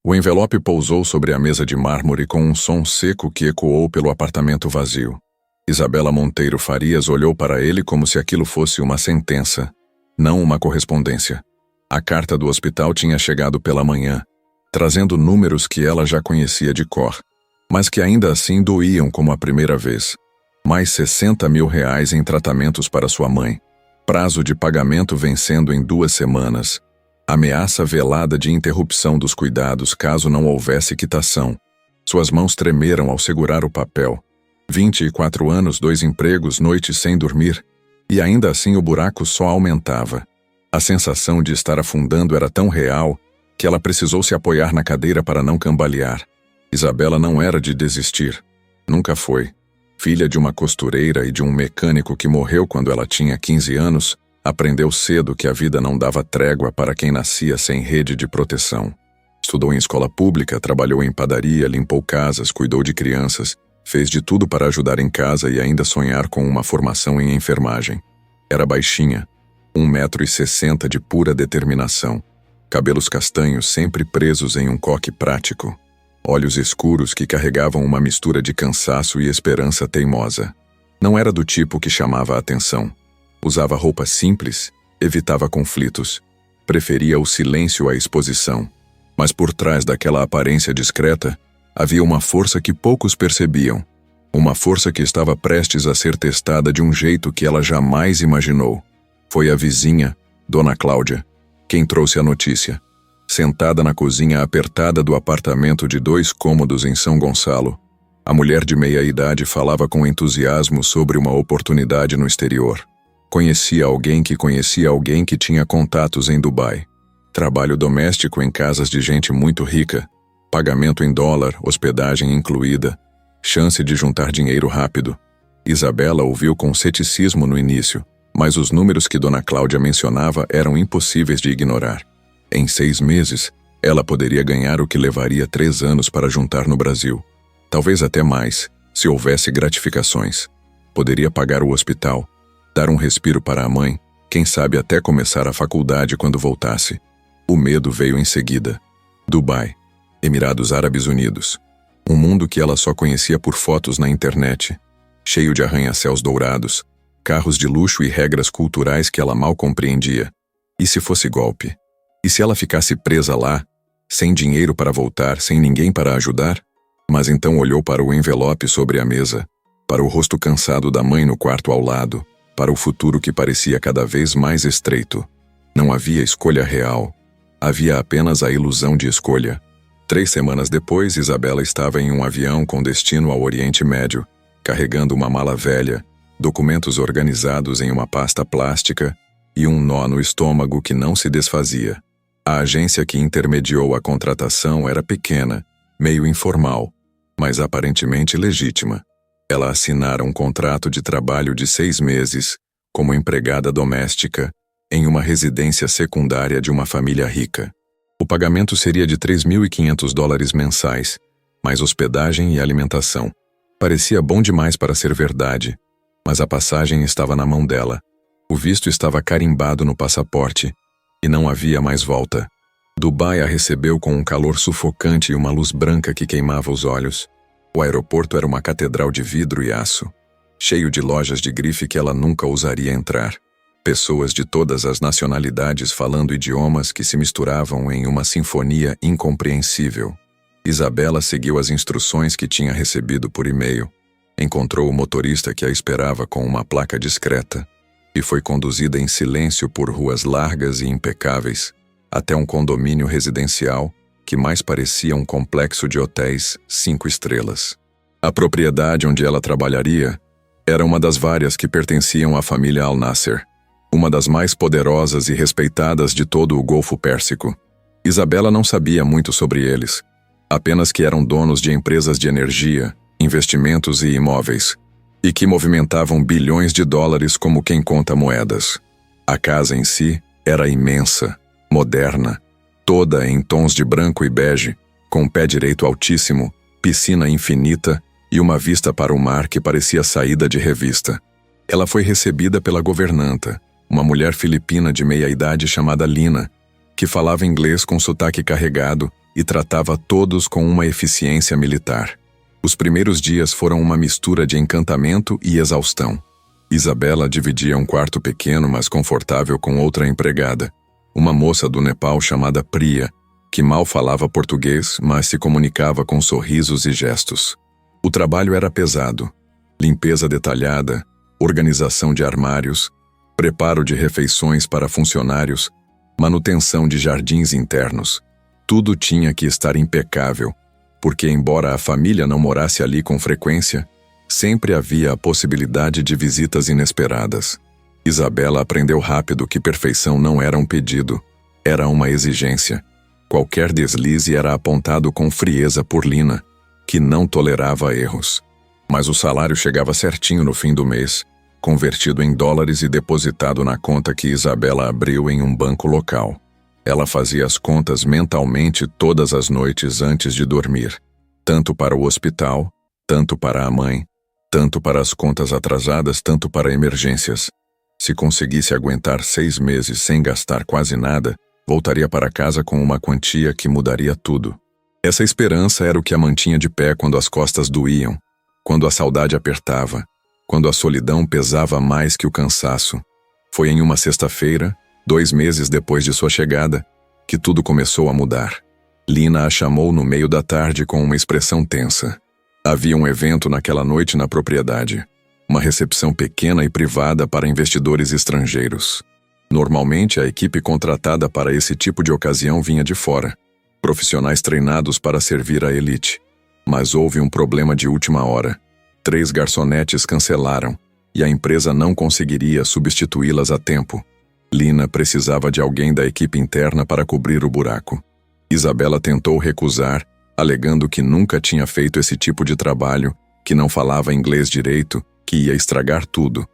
O envelope pousou sobre a mesa de mármore com um som seco que ecoou pelo apartamento vazio. Isabela Monteiro Farias olhou para ele como se aquilo fosse uma sentença, não uma correspondência. A carta do hospital tinha chegado pela manhã, trazendo números que ela já conhecia de cor, mas que ainda assim doíam como a primeira vez. Mais R$60 mil em tratamentos para sua mãe. Prazo de pagamento vencendo em 2 semanas. Ameaça velada de interrupção dos cuidados caso não houvesse quitação. Suas mãos tremeram ao segurar o papel. 24 anos, 2 empregos, noites sem dormir. E ainda assim o buraco só aumentava. A sensação de estar afundando era tão real que ela precisou se apoiar na cadeira para não cambalear. Isabela não era de desistir. Nunca foi. Filha de uma costureira e de um mecânico que morreu quando ela tinha 15 anos, aprendeu cedo que a vida não dava trégua para quem nascia sem rede de proteção. Estudou em escola pública, trabalhou em padaria, limpou casas, cuidou de crianças, fez de tudo para ajudar em casa e ainda sonhar com uma formação em enfermagem. Era baixinha, 1,60 m de pura determinação, cabelos castanhos sempre presos em um coque prático, olhos escuros que carregavam uma mistura de cansaço e esperança teimosa. Não era do tipo que chamava a atenção. Usava roupas simples, evitava conflitos, preferia o silêncio à exposição. Mas por trás daquela aparência discreta, havia uma força que poucos percebiam. Uma força que estava prestes a ser testada de um jeito que ela jamais imaginou. Foi a vizinha, Dona Cláudia, quem trouxe a notícia. Sentada na cozinha apertada do apartamento de 2 cômodos em São Gonçalo, a mulher de meia-idade falava com entusiasmo sobre uma oportunidade no exterior. Conhecia alguém que tinha contatos em Dubai. Trabalho doméstico em casas de gente muito rica, pagamento em dólar, hospedagem incluída, chance de juntar dinheiro rápido. Isabela ouviu com ceticismo no início, mas os números que Dona Cláudia mencionava eram impossíveis de ignorar. Em 6 meses, ela poderia ganhar o que levaria 3 anos para juntar no Brasil. Talvez até mais, se houvesse gratificações. Poderia pagar o hospital, dar um respiro para a mãe, quem sabe até começar a faculdade quando voltasse. O medo veio em seguida. Dubai, Emirados Árabes Unidos. Um mundo que ela só conhecia por fotos na internet, cheio de arranha-céus dourados, carros de luxo e regras culturais que ela mal compreendia. E se fosse golpe? E se ela ficasse presa lá, sem dinheiro para voltar, sem ninguém para ajudar? Mas então olhou para o envelope sobre a mesa, para o rosto cansado da mãe no quarto ao lado, para o futuro que parecia cada vez mais estreito. Não havia escolha real. Havia apenas a ilusão de escolha. 3 semanas depois, Isabela estava em um avião com destino ao Oriente Médio, carregando uma mala velha, documentos organizados em uma pasta plástica e um nó no estômago que não se desfazia. A agência que intermediou a contratação era pequena, meio informal, mas aparentemente legítima. Ela assinara um contrato de trabalho de 6 meses, como empregada doméstica, em uma residência secundária de uma família rica. O pagamento seria de $3.500 mensais, mais hospedagem e alimentação. Parecia bom demais para ser verdade, mas a passagem estava na mão dela. O visto estava carimbado no passaporte, e não havia mais volta. Dubai a recebeu com um calor sufocante e uma luz branca que queimava os olhos. O aeroporto era uma catedral de vidro e aço, cheio de lojas de grife que ela nunca ousaria entrar. Pessoas de todas as nacionalidades falando idiomas que se misturavam em uma sinfonia incompreensível. Isabela seguiu as instruções que tinha recebido por e-mail. Encontrou o motorista que a esperava com uma placa discreta e foi conduzida em silêncio por ruas largas e impecáveis até um condomínio residencial que mais parecia um complexo de hotéis 5 estrelas. A propriedade onde ela trabalharia era uma das várias que pertenciam à família Al-Nasser, uma das mais poderosas e respeitadas de todo o Golfo Pérsico. Isabela não sabia muito sobre eles, apenas que eram donos de empresas de energia, investimentos e imóveis, e que movimentavam bilhões de dólares como quem conta moedas. A casa em si era imensa, moderna, toda em tons de branco e bege, com um pé direito altíssimo, piscina infinita e uma vista para o mar que parecia saída de revista. Ela foi recebida pela governanta, uma mulher filipina de meia-idade chamada Lina, que falava inglês com sotaque carregado e tratava todos com uma eficiência militar. Os primeiros dias foram uma mistura de encantamento e exaustão. Isabela dividia um quarto pequeno, mas confortável com outra empregada, uma moça do Nepal chamada Priya, que mal falava português, mas se comunicava com sorrisos e gestos. O trabalho era pesado. Limpeza detalhada, organização de armários, preparo de refeições para funcionários, manutenção de jardins internos. Tudo tinha que estar impecável, porque embora a família não morasse ali com frequência, sempre havia a possibilidade de visitas inesperadas. Isabela aprendeu rápido que perfeição não era um pedido, era uma exigência. Qualquer deslize era apontado com frieza por Lina, que não tolerava erros. Mas o salário chegava certinho no fim do mês, convertido em dólares e depositado na conta que Isabela abriu em um banco local. Ela fazia as contas mentalmente todas as noites antes de dormir, tanto para o hospital, tanto para a mãe, tanto para as contas atrasadas, tanto para emergências. Se conseguisse aguentar 6 meses sem gastar quase nada, voltaria para casa com uma quantia que mudaria tudo. Essa esperança era o que a mantinha de pé quando as costas doíam, quando a saudade apertava, quando a solidão pesava mais que o cansaço. Foi em uma sexta-feira, 2 meses depois de sua chegada, que tudo começou a mudar. Lina a chamou no meio da tarde com uma expressão tensa. Havia um evento naquela noite na propriedade. Uma recepção pequena e privada para investidores estrangeiros. Normalmente, a equipe contratada para esse tipo de ocasião vinha de fora, profissionais treinados para servir a elite. Mas houve um problema de última hora. 3 garçonetes cancelaram, e a empresa não conseguiria substituí-las a tempo. Lina precisava de alguém da equipe interna para cobrir o buraco. Isabela tentou recusar, alegando que nunca tinha feito esse tipo de trabalho, que não falava inglês direito, que ia estragar tudo.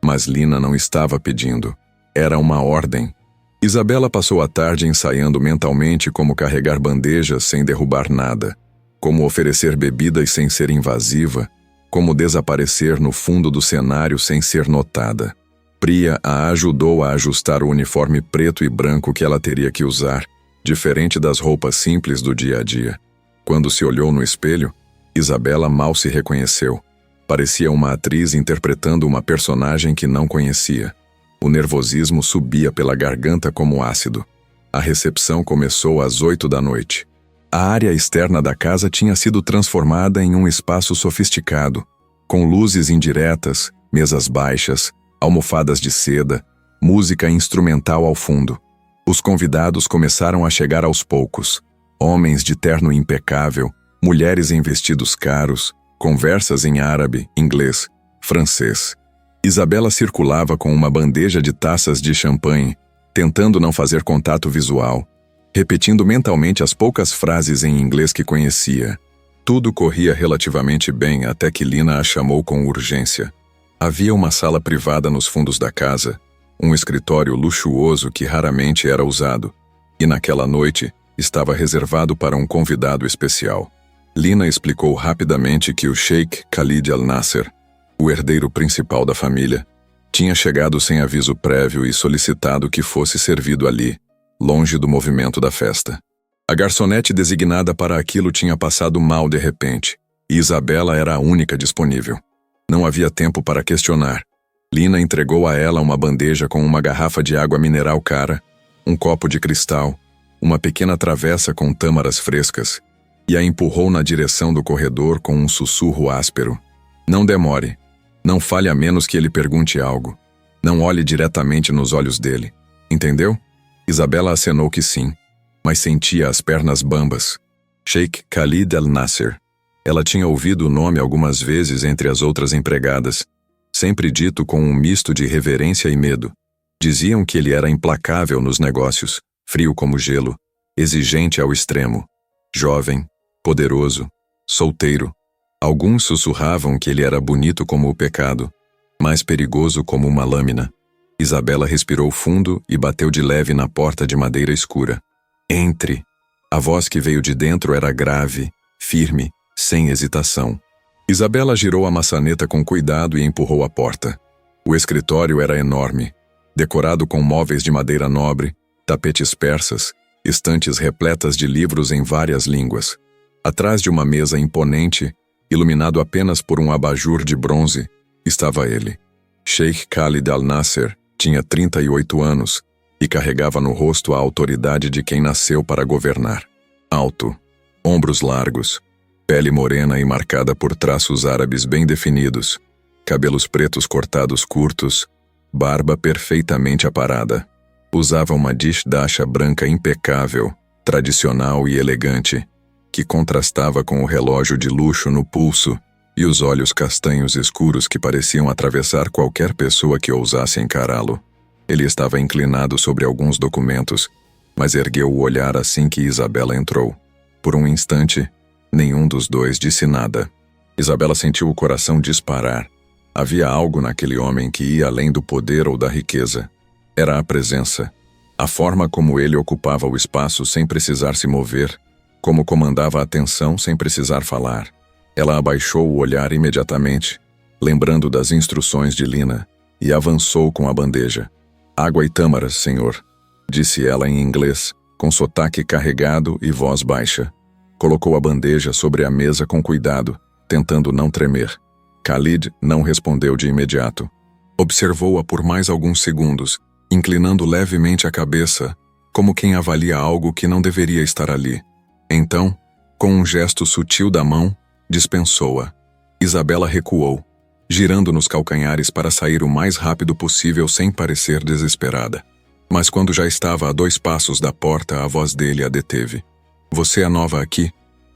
Mas Lina não estava pedindo. Era uma ordem. Isabela passou a tarde ensaiando mentalmente como carregar bandejas sem derrubar nada, como oferecer bebidas sem ser invasiva, como desaparecer no fundo do cenário sem ser notada. Priya a ajudou a ajustar o uniforme preto e branco que ela teria que usar, diferente das roupas simples do dia a dia. Quando se olhou no espelho, Isabela mal se reconheceu. Parecia uma atriz interpretando uma personagem que não conhecia. O nervosismo subia pela garganta como ácido. A recepção começou às 8 da noite. A área externa da casa tinha sido transformada em um espaço sofisticado, com luzes indiretas, mesas baixas, almofadas de seda, música instrumental ao fundo. Os convidados começaram a chegar aos poucos. Homens de terno impecável, mulheres em vestidos caros, conversas em árabe, inglês, francês. Isabela circulava com uma bandeja de taças de champanhe, tentando não fazer contato visual, repetindo mentalmente as poucas frases em inglês que conhecia. Tudo corria relativamente bem até que Lina a chamou com urgência. Havia uma sala privada nos fundos da casa, um escritório luxuoso que raramente era usado, e naquela noite estava reservado para um convidado especial. Lina explicou rapidamente que o Sheikh Khalid Al Nasser, o herdeiro principal da família, tinha chegado sem aviso prévio e solicitado que fosse servido ali, longe do movimento da festa. A garçonete designada para aquilo tinha passado mal de repente, e Isabela era a única disponível. Não havia tempo para questionar. Lina entregou a ela uma bandeja com uma garrafa de água mineral cara, um copo de cristal, uma pequena travessa com tâmaras frescas, e a empurrou na direção do corredor com um sussurro áspero. Não demore. Não fale a menos que ele pergunte algo. Não olhe diretamente nos olhos dele. Entendeu? Isabela acenou que sim, mas sentia as pernas bambas. Sheikh Khalid Al Nasser. Ela tinha ouvido o nome algumas vezes entre as outras empregadas, sempre dito com um misto de reverência e medo. Diziam que ele era implacável nos negócios, frio como gelo, exigente ao extremo, jovem, poderoso, solteiro. Alguns sussurravam que ele era bonito como o pecado, mas perigoso como uma lâmina. Isabela respirou fundo e bateu de leve na porta de madeira escura. Entre! A voz que veio de dentro era grave, firme, sem hesitação. Isabela girou a maçaneta com cuidado e empurrou a porta. O escritório era enorme, decorado com móveis de madeira nobre, tapetes persas estantes repletas de livros em várias línguas. Atrás de uma mesa imponente, iluminado apenas por um abajur de bronze, estava ele. Sheikh Khalid Al-Nasser tinha 38 anos e carregava no rosto a autoridade de quem nasceu para governar. Alto, ombros largos, pele morena e marcada por traços árabes bem definidos, cabelos pretos cortados curtos, barba perfeitamente aparada. Usava uma dasha branca impecável, tradicional e elegante, que contrastava com o relógio de luxo no pulso e os olhos castanhos escuros que pareciam atravessar qualquer pessoa que ousasse encará-lo. Ele estava inclinado sobre alguns documentos, mas ergueu o olhar assim que Isabela entrou. Por um instante, nenhum dos dois disse nada. Isabela sentiu o coração disparar. Havia algo naquele homem que ia além do poder ou da riqueza. Era a presença, a forma como ele ocupava o espaço sem precisar se mover, como comandava a atenção sem precisar falar. Ela abaixou o olhar imediatamente, lembrando das instruções de Lina, e avançou com a bandeja. "Água e tâmaras, senhor", disse ela em inglês, com sotaque carregado e voz baixa. Colocou a bandeja sobre a mesa com cuidado, tentando não tremer. Khalid não respondeu de imediato. Observou-a por mais alguns segundos, inclinando levemente a cabeça, como quem avalia algo que não deveria estar ali. Então, com um gesto sutil da mão, dispensou-a. Isabela recuou, girando nos calcanhares para sair o mais rápido possível sem parecer desesperada. Mas quando já estava a 2 passos da porta, a voz dele a deteve. "Você é nova aqui?"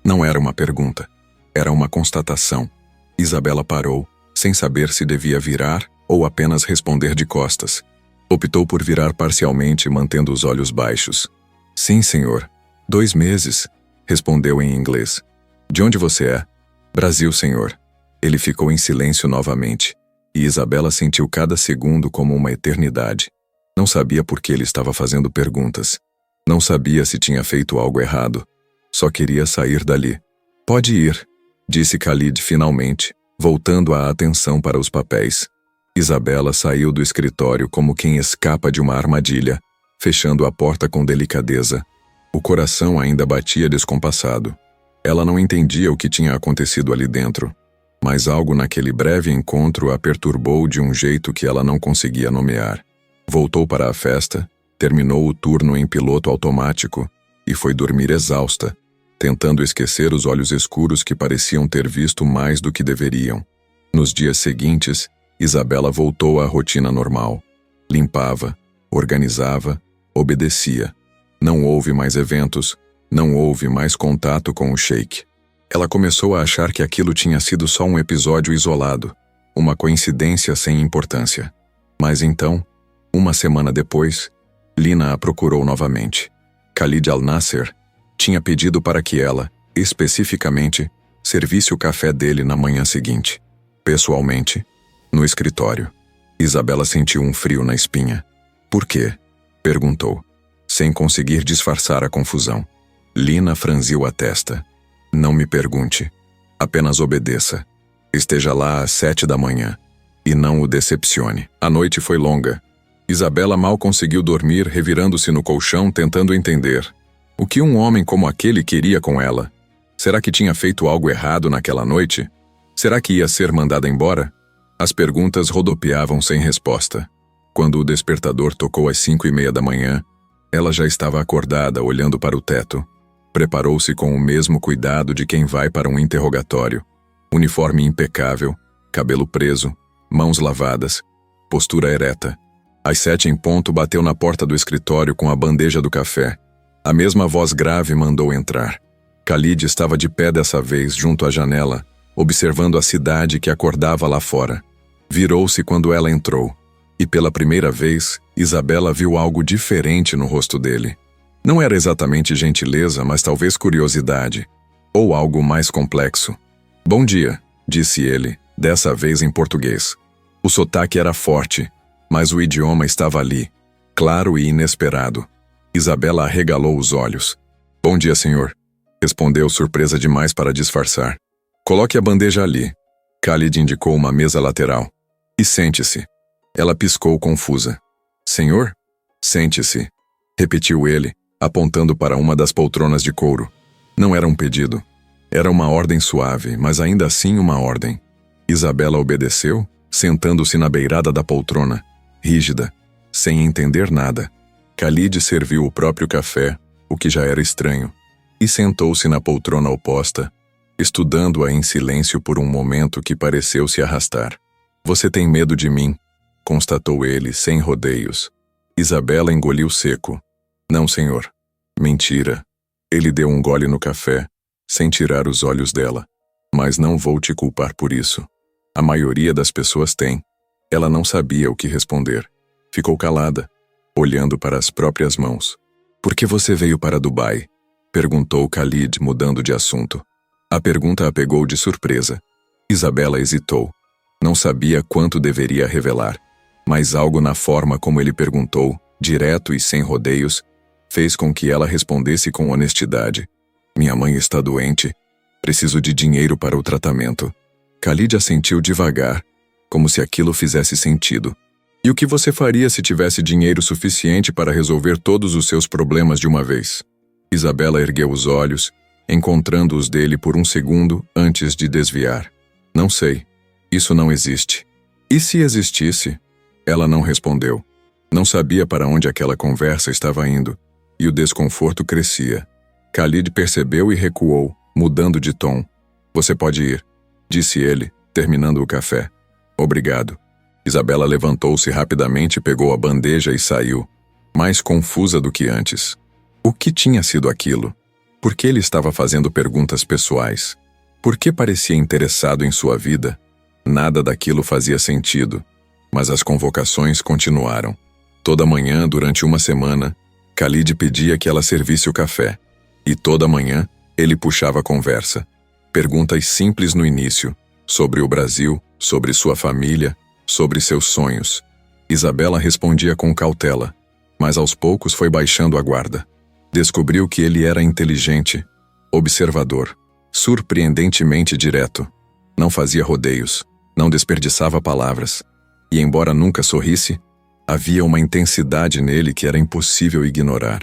Não era uma pergunta. Era uma constatação. Isabela parou, sem saber se devia virar ou apenas responder de costas. Optou por virar parcialmente, mantendo os olhos baixos. "Sim, senhor. 2 meses", respondeu em inglês. "De onde você é?" "Brasil, senhor." Ele ficou em silêncio novamente, e Isabela sentiu cada segundo como uma eternidade. Não sabia por que ele estava fazendo perguntas. Não sabia se tinha feito algo errado. Só queria sair dali. "Pode ir", disse Khalid finalmente, voltando a atenção para os papéis. Isabela saiu do escritório como quem escapa de uma armadilha, fechando a porta com delicadeza. O coração ainda batia descompassado. Ela não entendia o que tinha acontecido ali dentro, mas algo naquele breve encontro a perturbou de um jeito que ela não conseguia nomear. Voltou para a festa, terminou o turno em piloto automático e foi dormir exausta, tentando esquecer os olhos escuros que pareciam ter visto mais do que deveriam. Nos dias seguintes, Isabela voltou à rotina normal. Limpava, organizava, obedecia. Não houve mais eventos, não houve mais contato com o Sheikh. Ela começou a achar que aquilo tinha sido só um episódio isolado, uma coincidência sem importância. Mas então, uma semana depois, Lina a procurou novamente. Khalid Al-Nasser tinha pedido para que ela, especificamente, servisse o café dele na manhã seguinte. Pessoalmente, no escritório. Isabela sentiu um frio na espinha. "Por quê?" perguntou, sem conseguir disfarçar a confusão. Lina franziu a testa. "Não me pergunte. Apenas obedeça. Esteja lá às 7 da manhã. E não o decepcione." A noite foi longa. Isabela mal conseguiu dormir, revirando-se no colchão, tentando entender. O que um homem como aquele queria com ela? Será que tinha feito algo errado naquela noite? Será que ia ser mandada embora? As perguntas rodopiavam sem resposta. Quando o despertador tocou às 5:30 da manhã, ela já estava acordada, olhando para o teto. Preparou-se com o mesmo cuidado de quem vai para um interrogatório. Uniforme impecável, cabelo preso, mãos lavadas, postura ereta. Às 7 em ponto, bateu na porta do escritório com a bandeja do café. A mesma voz grave mandou entrar. Khalid estava de pé dessa vez, junto à janela, observando a cidade que acordava lá fora. Virou-se quando ela entrou, e pela primeira vez, Isabela viu algo diferente no rosto dele. Não era exatamente gentileza, mas talvez curiosidade, ou algo mais complexo. "Bom dia", disse ele, dessa vez em português. O sotaque era forte, mas o idioma estava ali, claro e inesperado. Isabela arregalou os olhos. "Bom dia, senhor", respondeu, surpresa demais para disfarçar. "Coloque a bandeja ali." Khalid indicou uma mesa lateral. "E sente-se." Ela piscou confusa. "Senhor?" "Sente-se", repetiu ele, apontando para uma das poltronas de couro. Não era um pedido. Era uma ordem suave, mas ainda assim uma ordem. Isabela obedeceu, sentando-se na beirada da poltrona, rígida, sem entender nada. Khalid serviu o próprio café, o que já era estranho, e sentou-se na poltrona oposta, estudando-a em silêncio por um momento que pareceu se arrastar. Você tem medo de mim? Constatou ele, sem rodeios. Isabela engoliu seco. Não, senhor. Mentira. Ele deu um gole no café, sem tirar os olhos dela. Mas não vou te culpar por isso. A maioria das pessoas tem. Ela não sabia o que responder. Ficou calada, olhando para as próprias mãos. Por que você veio para Dubai? Perguntou Khalid, mudando de assunto. A pergunta a pegou de surpresa. Isabela hesitou. Não sabia quanto deveria revelar, mas algo na forma como ele perguntou, direto e sem rodeios, fez com que ela respondesse com honestidade. Minha mãe está doente. Preciso de dinheiro para o tratamento. Khalid assentiu devagar, como se aquilo fizesse sentido. E o que você faria se tivesse dinheiro suficiente para resolver todos os seus problemas de uma vez? Isabela ergueu os olhos, encontrando-os dele por um segundo antes de desviar. Não sei. Isso não existe. E se existisse? Ela não respondeu. Não sabia para onde aquela conversa estava indo, e o desconforto crescia. Khalid percebeu e recuou, mudando de tom. Você pode ir, disse ele, terminando o café. Obrigado. Isabela levantou-se rapidamente, pegou a bandeja e saiu, mais confusa do que antes. O que tinha sido aquilo? Por que ele estava fazendo perguntas pessoais? Por que parecia interessado em sua vida? Nada daquilo fazia sentido, mas as convocações continuaram. Toda manhã, durante uma semana, Khalid pedia que ela servisse o café. E toda manhã, ele puxava a conversa. Perguntas simples no início, sobre o Brasil, sobre sua família, sobre seus sonhos. Isabela respondia com cautela, mas aos poucos foi baixando a guarda. Descobriu que ele era inteligente, observador, surpreendentemente direto. Não fazia rodeios, não desperdiçava palavras. E embora nunca sorrisse, havia uma intensidade nele que era impossível ignorar.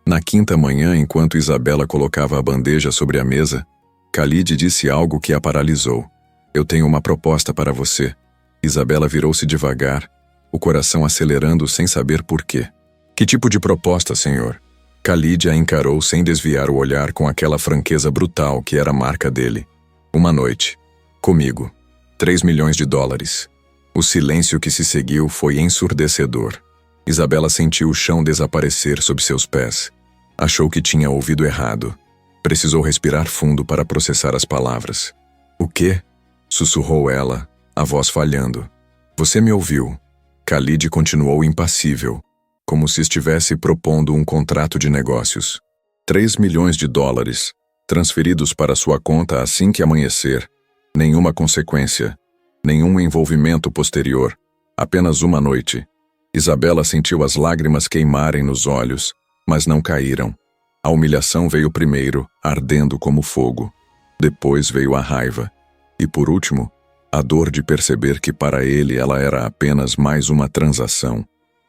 Na quinta manhã, enquanto Isabela colocava a bandeja sobre a mesa, Khalid disse algo que a paralisou. Eu tenho uma proposta para você. Isabela virou-se devagar, o coração acelerando sem saber por quê. Que tipo de proposta, senhor? Khalid a encarou sem desviar o olhar com aquela franqueza brutal que era a marca dele. Uma noite. Comigo. 3 milhões de dólares. O silêncio que se seguiu foi ensurdecedor. Isabela sentiu o chão desaparecer sob seus pés. Achou que tinha ouvido errado. Precisou respirar fundo para processar as palavras. O quê? Sussurrou ela, a voz falhando. Você me ouviu. Khalid continuou impassível, como se estivesse propondo um contrato de negócios. 3 milhões de dólares, transferidos para sua conta assim que amanhecer. Nenhuma consequência, nenhum envolvimento posterior, apenas uma noite. Isabela sentiu as lágrimas queimarem nos olhos, mas não caíram. A humilhação veio primeiro, ardendo como fogo. Depois veio a raiva. E por último, a dor de perceber que para ele ela era apenas mais uma transação,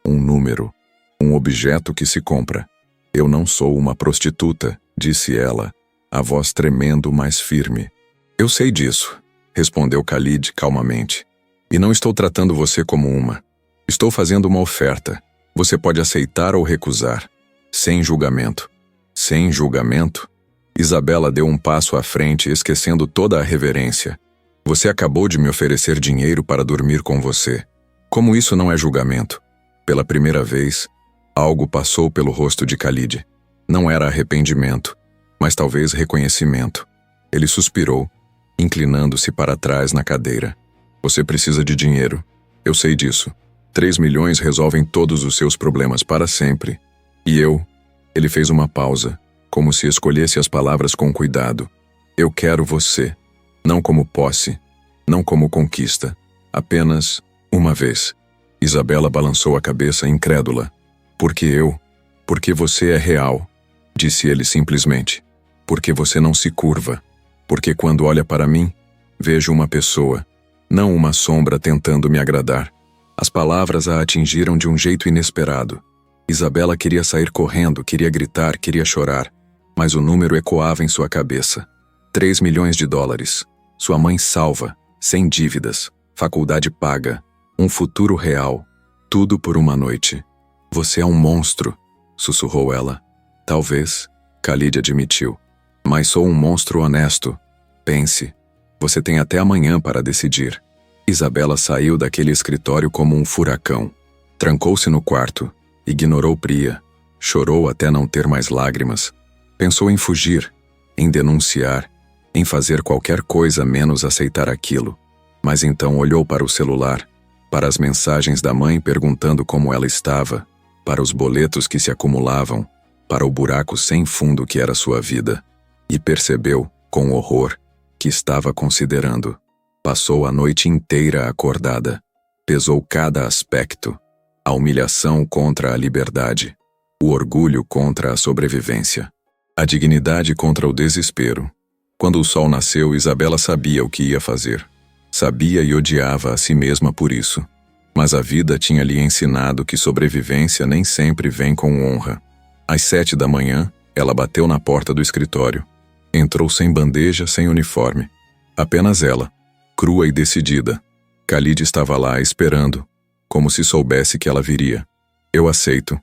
um número, um objeto que se compra. Eu não sou uma prostituta, disse ela, a voz tremendo mais firme. Eu sei disso, respondeu Khalid calmamente. E não estou tratando você como uma. Estou fazendo uma oferta. Você pode aceitar ou recusar. Sem julgamento. Sem julgamento? Isabela deu um passo à frente, esquecendo toda a reverência. Você acabou de me oferecer dinheiro para dormir com você. Como isso não é julgamento? Pela primeira vez, algo passou pelo rosto de Khalid. Não era arrependimento, mas talvez reconhecimento. Ele suspirou, inclinando-se para trás na cadeira. Você precisa de dinheiro. Eu sei disso. 3 milhões resolvem todos os seus problemas para sempre. E eu... Ele fez uma pausa, como se escolhesse as palavras com cuidado. Eu quero você. Não como posse, não como conquista. Apenas uma vez. Isabela balançou a cabeça incrédula. Porque eu? Porque você é real, disse ele simplesmente. Porque você não se curva. Porque quando olha para mim, vejo uma pessoa, não uma sombra tentando me agradar. As palavras a atingiram de um jeito inesperado. Isabela queria sair correndo, queria gritar, queria chorar, mas o número ecoava em sua cabeça. 3 milhões de dólares. Sua mãe salva, sem dívidas, faculdade paga, um futuro real. Tudo por uma noite. Você é um monstro, sussurrou ela. Talvez, Khalid admitiu. Mas sou um monstro honesto. Pense. Você tem até amanhã para decidir. Isabela saiu daquele escritório como um furacão. Trancou-se no quarto. Ignorou Priya. Chorou até não ter mais lágrimas. Pensou em fugir, em denunciar, em fazer qualquer coisa menos aceitar aquilo. Mas então olhou para o celular, para as mensagens da mãe perguntando como ela estava, para os boletos que se acumulavam, para o buraco sem fundo que era sua vida. E percebeu, com horror, que estava considerando. Passou a noite inteira acordada. Pesou cada aspecto. A humilhação contra a liberdade. O orgulho contra a sobrevivência. A dignidade contra o desespero. Quando o sol nasceu, Isabela sabia o que ia fazer. Sabia e odiava a si mesma por isso. Mas a vida tinha lhe ensinado que sobrevivência nem sempre vem com honra. Às 7 da manhã, ela bateu na porta do escritório. Entrou sem bandeja, sem uniforme. Apenas ela, crua e decidida. Khalid estava lá esperando, como se soubesse que ela viria. Eu aceito,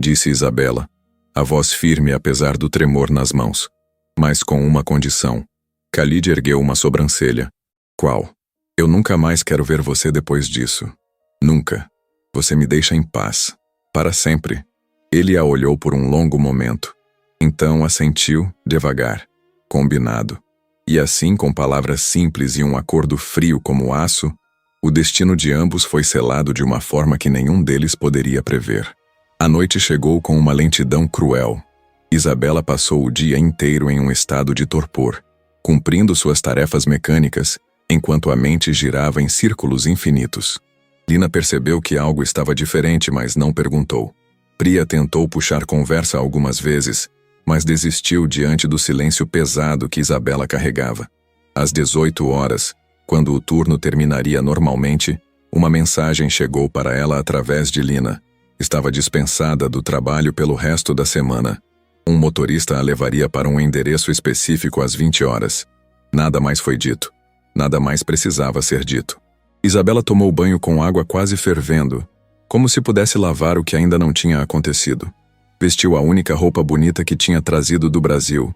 disse Isabela, a voz firme apesar do tremor nas mãos. Mas com uma condição. Khalid ergueu uma sobrancelha. Qual? Eu nunca mais quero ver você depois disso. Nunca. Você me deixa em paz. Para sempre. Ele a olhou por um longo momento. Então assentiu, devagar. Combinado. E assim, com palavras simples e um acordo frio como aço, o destino de ambos foi selado de uma forma que nenhum deles poderia prever. A noite chegou com uma lentidão cruel. Isabela passou o dia inteiro em um estado de torpor, cumprindo suas tarefas mecânicas, enquanto a mente girava em círculos infinitos. Lina percebeu que algo estava diferente, mas não perguntou. Priya tentou puxar conversa algumas vezes, mas desistiu diante do silêncio pesado que Isabela carregava. Às 18 horas, quando o turno terminaria normalmente, uma mensagem chegou para ela através de Lina. Estava dispensada do trabalho pelo resto da semana. Um motorista a levaria para um endereço específico às 20 horas. Nada mais foi dito. Nada mais precisava ser dito. Isabela tomou banho com água quase fervendo, como se pudesse lavar o que ainda não tinha acontecido. Vestiu a única roupa bonita que tinha trazido do Brasil,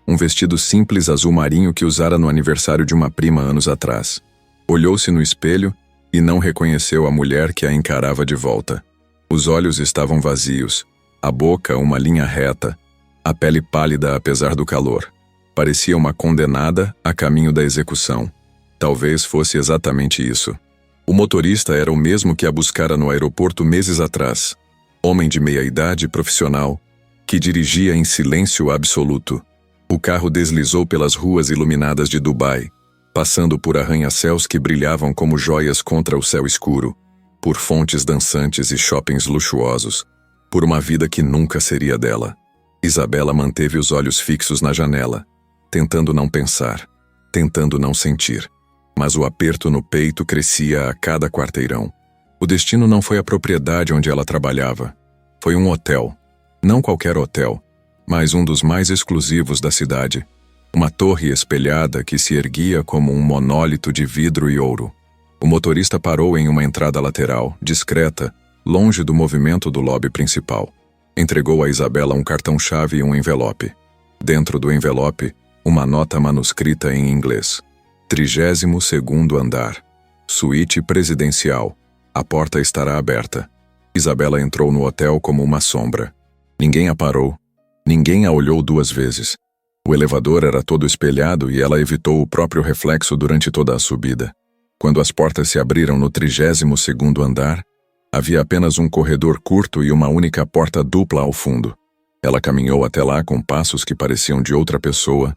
um vestido simples azul marinho que usara no aniversário de uma prima anos atrás. Olhou-se no espelho e não reconheceu a mulher que a encarava de volta. Os olhos estavam vazios, a boca uma linha reta, a pele pálida apesar do calor. Parecia uma condenada a caminho da execução. Talvez fosse exatamente isso. O motorista era o mesmo que a buscara no aeroporto meses atrás. Homem de meia-idade profissional, que dirigia em silêncio absoluto. O carro deslizou pelas ruas iluminadas de Dubai, passando por arranha-céus que brilhavam como joias contra o céu escuro, por fontes dançantes e shoppings luxuosos, por uma vida que nunca seria dela. Isabela manteve os olhos fixos na janela, tentando não pensar, tentando não sentir. Mas o aperto no peito crescia a cada quarteirão. O destino não foi a propriedade onde ela trabalhava. Foi um hotel. Não qualquer hotel, mas um dos mais exclusivos da cidade. Uma torre espelhada que se erguia como um monólito de vidro e ouro. O motorista parou em uma entrada lateral, discreta, longe do movimento do lobby principal. Entregou a Isabela um cartão-chave e um envelope. Dentro do envelope, uma nota manuscrita em inglês. 32º andar. Suíte presidencial. A porta estará aberta. Isabela entrou no hotel como uma sombra. Ninguém a parou. Ninguém a olhou 2 vezes. O elevador era todo espelhado e ela evitou o próprio reflexo durante toda a subida. Quando as portas se abriram no 32º andar, havia apenas um corredor curto e uma única porta dupla ao fundo. Ela caminhou até lá com passos que pareciam de outra pessoa,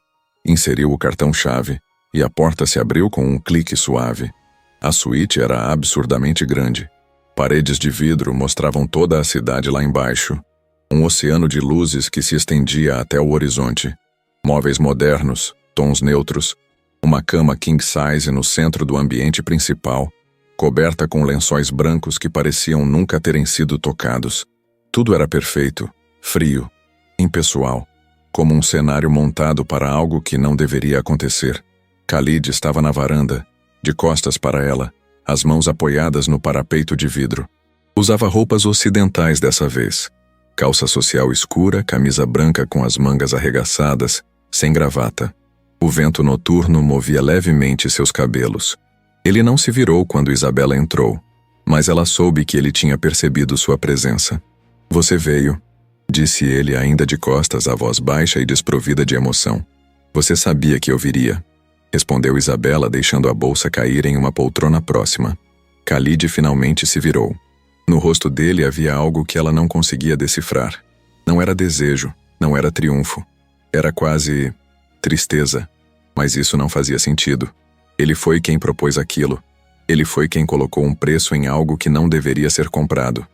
inseriu o cartão-chave e a porta se abriu com um clique suave. A suíte era absurdamente grande. Paredes de vidro mostravam toda a cidade lá embaixo. Um oceano de luzes que se estendia até o horizonte. Móveis modernos, tons neutros. Uma cama king size no centro do ambiente principal, coberta com lençóis brancos que pareciam nunca terem sido tocados. Tudo era perfeito, frio, impessoal, como um cenário montado para algo que não deveria acontecer. Khalid estava na varanda, de costas para ela, as mãos apoiadas no parapeito de vidro. Usava roupas ocidentais dessa vez. Calça social escura, camisa branca com as mangas arregaçadas, sem gravata. O vento noturno movia levemente seus cabelos. Ele não se virou quando Isabela entrou, mas ela soube que ele tinha percebido sua presença. Você veio, disse ele ainda de costas, a voz baixa e desprovida de emoção. Você sabia que eu viria, respondeu Isabela, deixando a bolsa cair em uma poltrona próxima. Khalid finalmente se virou. No rosto dele havia algo que ela não conseguia decifrar. Não era desejo, não era triunfo. Era quase tristeza. Mas isso não fazia sentido. Ele foi quem propôs aquilo. Ele foi quem colocou um preço em algo que não deveria ser comprado.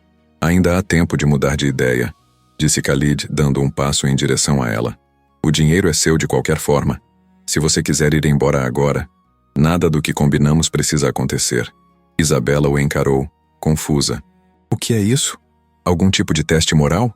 Ainda há tempo de mudar de ideia, disse Khalid, dando um passo em direção a ela. O dinheiro é seu de qualquer forma. Se você quiser ir embora agora, nada do que combinamos precisa acontecer. Isabela o encarou, confusa. O que é isso? Algum tipo de teste moral?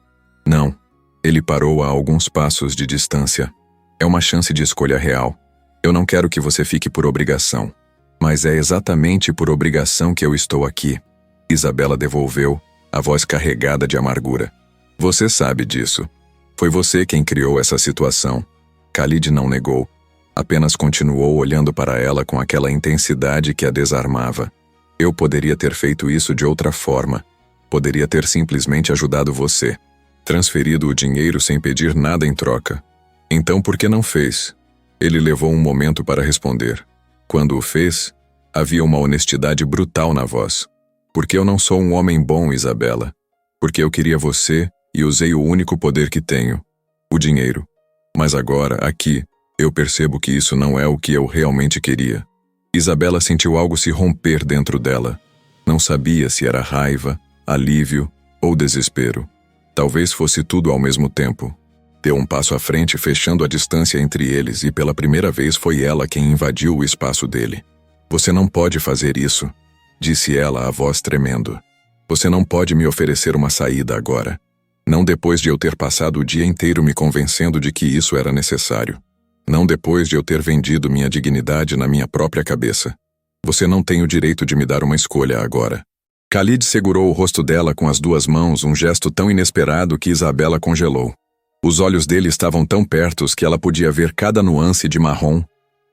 Não. Ele parou a alguns passos de distância. É uma chance de escolha real. Eu não quero que você fique por obrigação. Mas é exatamente por obrigação que eu estou aqui. Isabela devolveu, a voz carregada de amargura. Você sabe disso. Foi você quem criou essa situação. Khalid não negou. Apenas continuou olhando para ela com aquela intensidade que a desarmava. Eu poderia ter feito isso de outra forma. Poderia ter simplesmente ajudado você. Transferido o dinheiro sem pedir nada em troca. Então por que não fez? Ele levou um momento para responder. Quando o fez, havia uma honestidade brutal na voz. Porque eu não sou um homem bom, Isabela. Porque eu queria você e usei o único poder que tenho. O dinheiro. Mas agora, aqui, eu percebo que isso não é o que eu realmente queria. Isabela sentiu algo se romper dentro dela. Não sabia se era raiva, alívio ou desespero. Talvez fosse tudo ao mesmo tempo. Deu um passo à frente, fechando a distância entre eles, e pela primeira vez foi ela quem invadiu o espaço dele. Você não pode fazer isso, disse ela, a voz tremendo. Você não pode me oferecer uma saída agora. Não depois de eu ter passado o dia inteiro me convencendo de que isso era necessário. Não depois de eu ter vendido minha dignidade na minha própria cabeça. Você não tem o direito de me dar uma escolha agora. Khalid segurou o rosto dela com as duas mãos, um gesto tão inesperado que Isabela congelou. Os olhos dele estavam tão pertos que ela podia ver cada nuance de marrom,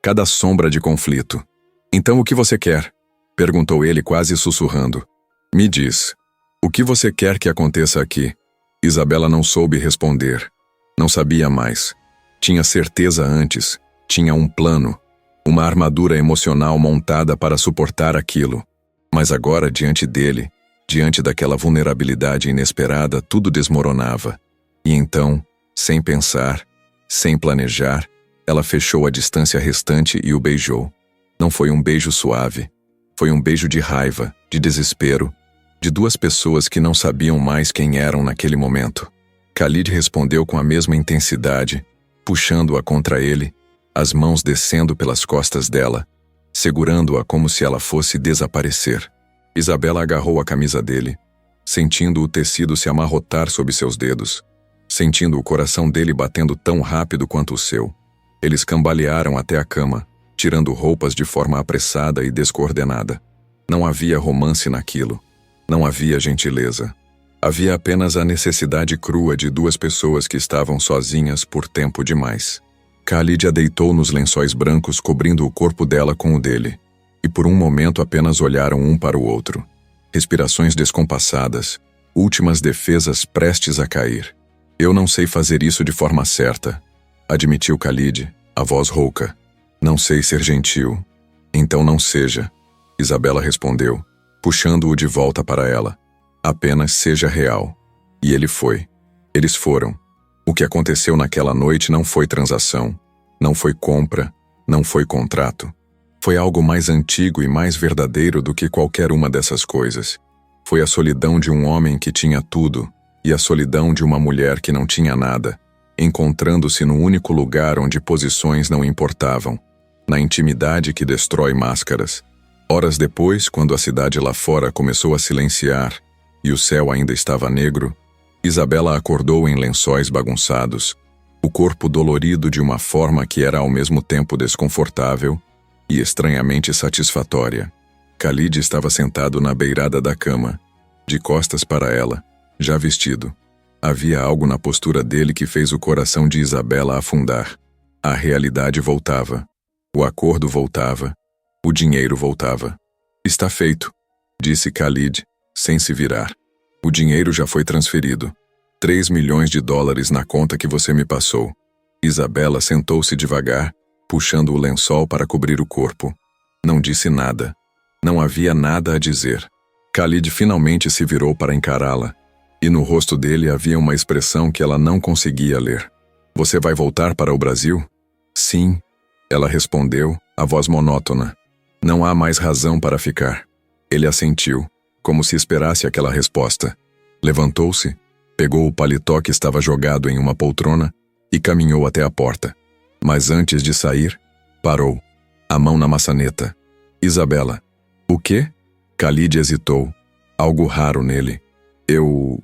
cada sombra de conflito. Então o que você quer? Perguntou ele quase sussurrando. Me diz, o que você quer que aconteça aqui? Isabela não soube responder. Não sabia mais. Tinha certeza antes. Tinha um plano. Uma armadura emocional montada para suportar aquilo. Mas agora, diante dele, diante daquela vulnerabilidade inesperada, tudo desmoronava. E então, sem pensar, sem planejar, ela fechou a distância restante e o beijou. Não foi um beijo suave. Foi um beijo de raiva, de desespero, de duas pessoas que não sabiam mais quem eram naquele momento. Khalid respondeu com a mesma intensidade, puxando-a contra ele, as mãos descendo pelas costas dela, segurando-a como se ela fosse desaparecer. Isabela agarrou a camisa dele, sentindo o tecido se amarrotar sob seus dedos, sentindo o coração dele batendo tão rápido quanto o seu. Eles cambalearam até a cama, tirando roupas de forma apressada e descoordenada. Não havia romance naquilo. Não havia gentileza. Havia apenas a necessidade crua de duas pessoas que estavam sozinhas por tempo demais. Khalid a deitou nos lençóis brancos cobrindo o corpo dela com o dele, e por um momento apenas olharam um para o outro. Respirações descompassadas, últimas defesas prestes a cair. Eu não sei fazer isso de forma certa, admitiu Khalid, a voz rouca. Não sei ser gentil. Então não seja, Isabela respondeu, puxando-o de volta para ela. Apenas seja real. E ele foi. Eles foram. O que aconteceu naquela noite não foi transação, não foi compra, não foi contrato. Foi algo mais antigo e mais verdadeiro do que qualquer uma dessas coisas. Foi a solidão de um homem que tinha tudo e a solidão de uma mulher que não tinha nada, encontrando-se no único lugar onde posições não importavam, na intimidade que destrói máscaras. Horas depois, quando a cidade lá fora começou a silenciar e o céu ainda estava negro, Isabela acordou em lençóis bagunçados, o corpo dolorido de uma forma que era ao mesmo tempo desconfortável e estranhamente satisfatória. Khalid estava sentado na beirada da cama, de costas para ela, já vestido. Havia algo na postura dele que fez o coração de Isabela afundar. A realidade voltava. O acordo voltava. O dinheiro voltava. Está feito, disse Khalid, sem se virar. O dinheiro já foi transferido. 3 milhões de dólares na conta que você me passou. Isabela sentou-se devagar, puxando o lençol para cobrir o corpo. Não disse nada. Não havia nada a dizer. Khalid finalmente se virou para encará-la, e no rosto dele havia uma expressão que ela não conseguia ler. Você vai voltar para o Brasil? Sim, ela respondeu, a voz monótona. Não há mais razão para ficar. Ele assentiu, como se esperasse aquela resposta. Levantou-se, pegou o paletó que estava jogado em uma poltrona e caminhou até a porta. Mas antes de sair, parou, a mão na maçaneta. Isabela. O quê? Khalid hesitou. Algo raro nele. Eu...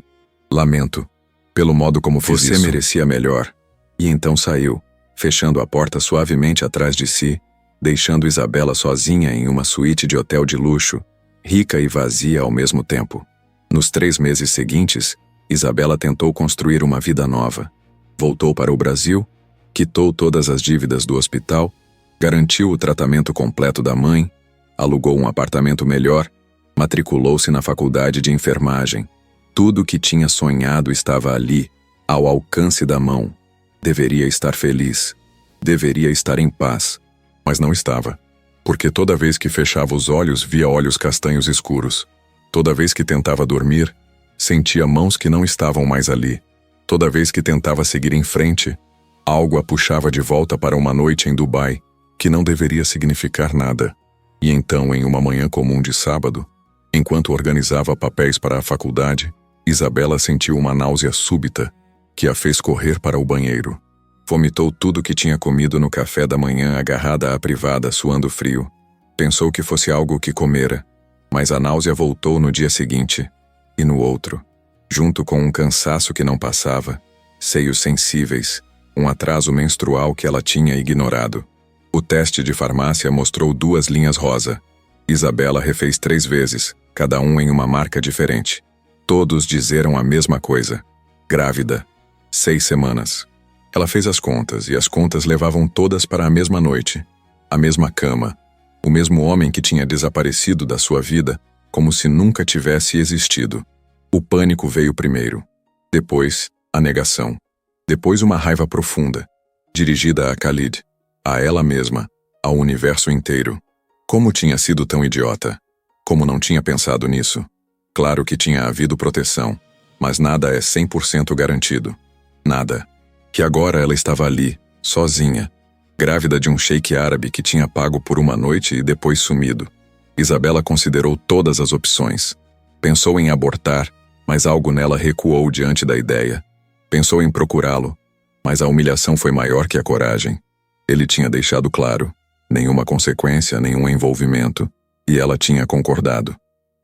lamento. Pelo modo como fiz isso. Você merecia melhor. E então saiu, fechando a porta suavemente atrás de si, deixando Isabela sozinha em uma suíte de hotel de luxo, rica e vazia ao mesmo tempo. Nos 3 meses seguintes, Isabela tentou construir uma vida nova. Voltou para o Brasil, quitou todas as dívidas do hospital, garantiu o tratamento completo da mãe, alugou um apartamento melhor, matriculou-se na faculdade de enfermagem. Tudo o que tinha sonhado estava ali, ao alcance da mão. Deveria estar feliz. Deveria estar em paz. Mas não estava. Porque toda vez que fechava os olhos, via olhos castanhos escuros. Toda vez que tentava dormir, sentia mãos que não estavam mais ali. Toda vez que tentava seguir em frente, algo a puxava de volta para uma noite em Dubai, que não deveria significar nada. E então, em uma manhã comum de sábado, enquanto organizava papéis para a faculdade, Isabela sentiu uma náusea súbita que a fez correr para o banheiro. Vomitou tudo que tinha comido no café da manhã agarrada à privada, suando frio. Pensou que fosse algo que comera, mas a náusea voltou no dia seguinte, e no outro, junto com um cansaço que não passava, seios sensíveis, um atraso menstrual que ela tinha ignorado. O teste de farmácia mostrou 2 linhas rosa. Isabela refez 3 vezes, cada um em uma marca diferente. Todos dizeram a mesma coisa. Grávida. 6 semanas. Ela fez as contas, e as contas levavam todas para a mesma noite. A mesma cama. O mesmo homem que tinha desaparecido da sua vida, como se nunca tivesse existido. O pânico veio primeiro. Depois, a negação. Depois uma raiva profunda, dirigida a Khalid, a ela mesma, ao universo inteiro. Como tinha sido tão idiota? Como não tinha pensado nisso? Claro que tinha havido proteção, mas nada é 100% garantido. Nada. Que agora ela estava ali, sozinha, grávida de um sheik árabe que tinha pago por uma noite e depois sumido. Isabela considerou todas as opções. Pensou em abortar, mas algo nela recuou diante da ideia. Pensou em procurá-lo, mas a humilhação foi maior que a coragem. Ele tinha deixado claro, nenhuma consequência, nenhum envolvimento, e ela tinha concordado.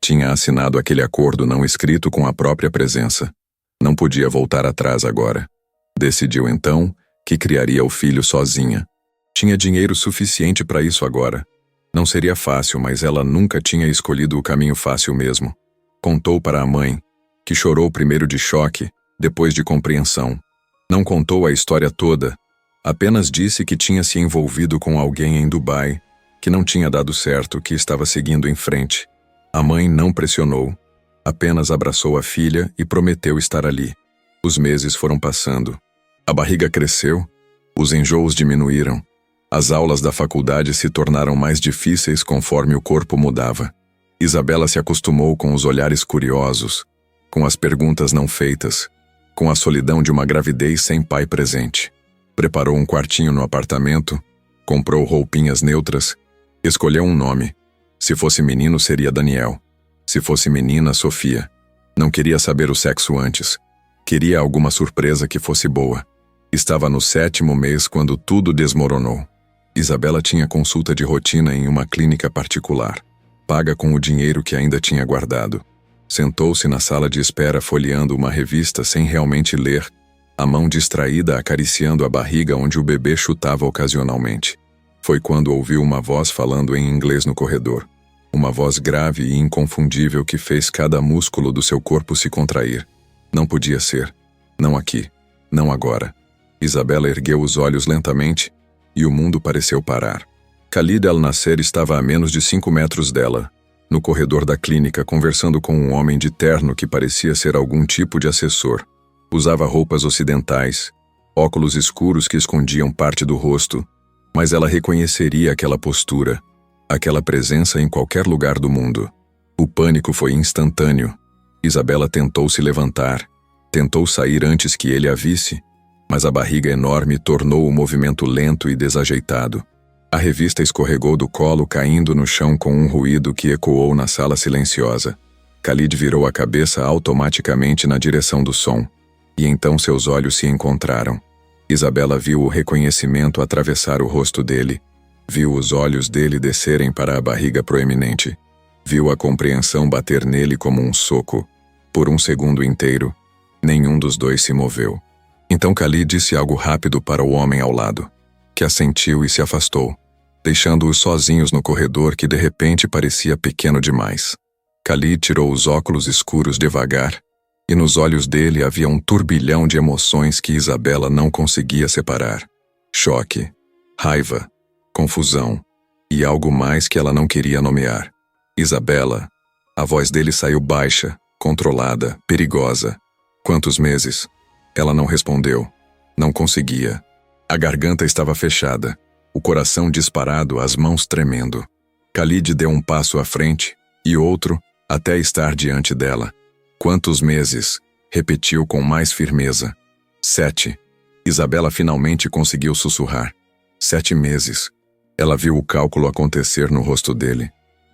Tinha assinado aquele acordo não escrito com a própria presença. Não podia voltar atrás agora. Decidiu então que criaria o filho sozinha. Tinha dinheiro suficiente para isso agora. Não seria fácil, mas ela nunca tinha escolhido o caminho fácil mesmo. Contou para a mãe, que chorou primeiro de choque, depois de compreensão. Não contou a história toda. Apenas disse que tinha se envolvido com alguém em Dubai, que não tinha dado certo, que estava seguindo em frente. A mãe não pressionou, apenas abraçou a filha e prometeu estar ali. Os meses foram passando. A barriga cresceu, os enjoos diminuíram. As aulas da faculdade se tornaram mais difíceis conforme o corpo mudava. Isabela se acostumou com os olhares curiosos, com as perguntas não feitas, com a solidão de uma gravidez sem pai presente. Preparou um quartinho no apartamento, comprou roupinhas neutras, escolheu um nome. Se fosse menino, seria Daniel. Se fosse menina, Sofia. Não queria saber o sexo antes. Queria alguma surpresa que fosse boa. Estava no 7º mês quando tudo desmoronou. Isabela tinha consulta de rotina em uma clínica particular, paga com o dinheiro que ainda tinha guardado. Sentou-se na sala de espera folheando uma revista sem realmente ler, a mão distraída acariciando a barriga onde o bebê chutava ocasionalmente. Foi quando ouviu uma voz falando em inglês no corredor. Uma voz grave e inconfundível que fez cada músculo do seu corpo se contrair. Não podia ser. Não aqui. Não agora. Isabela ergueu os olhos lentamente e o mundo pareceu parar. Khalid Al-Nasser estava a menos de 5 metros dela, no corredor da clínica, conversando com um homem de terno que parecia ser algum tipo de assessor. Usava roupas ocidentais, óculos escuros que escondiam parte do rosto, mas ela reconheceria aquela postura, aquela presença em qualquer lugar do mundo. O pânico foi instantâneo. Isabela tentou se levantar, tentou sair antes que ele a visse, mas a barriga enorme tornou o movimento lento e desajeitado. A revista escorregou do colo, caindo no chão com um ruído que ecoou na sala silenciosa. Khalid virou a cabeça automaticamente na direção do som, e então seus olhos se encontraram. Isabela viu o reconhecimento atravessar o rosto dele, viu os olhos dele descerem para a barriga proeminente, viu a compreensão bater nele como um soco. Por um segundo inteiro, nenhum dos dois se moveu. Então Khalid disse algo rápido para o homem ao lado, que assentiu e se afastou, deixando-os sozinhos no corredor que de repente parecia pequeno demais. Khalid tirou os óculos escuros devagar, e nos olhos dele havia um turbilhão de emoções que Isabela não conseguia separar. Choque, raiva, confusão, e algo mais que ela não queria nomear. Isabela. A voz dele saiu baixa, controlada, perigosa. Quantos meses? Ela não respondeu. Não conseguia. A garganta estava fechada, o coração disparado, as mãos tremendo. Khalid deu um passo à frente, e outro, até estar diante dela. Quantos meses? Repetiu com mais firmeza. 7. Isabela finalmente conseguiu sussurrar. 7 meses. Ela viu o cálculo acontecer no rosto dele.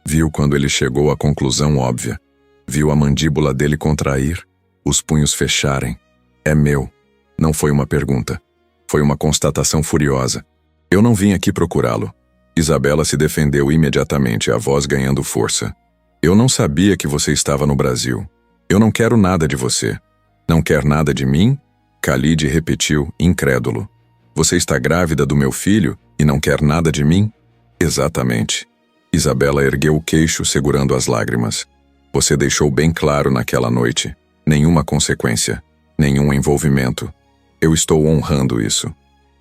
Viu quando ele chegou à conclusão óbvia. Viu a mandíbula dele contrair, os punhos fecharem. É meu. Não foi uma pergunta. Foi uma constatação furiosa. Eu não vim aqui procurá-lo. Isabela se defendeu imediatamente, a voz ganhando força. Eu não sabia que você estava no Brasil. Eu não quero nada de você. Não quer nada de mim? Khalid repetiu, incrédulo. Você está grávida do meu filho e não quer nada de mim? Exatamente. Isabela ergueu o queixo, segurando as lágrimas. Você deixou bem claro naquela noite. Nenhuma consequência. Nenhum envolvimento. Eu estou honrando isso.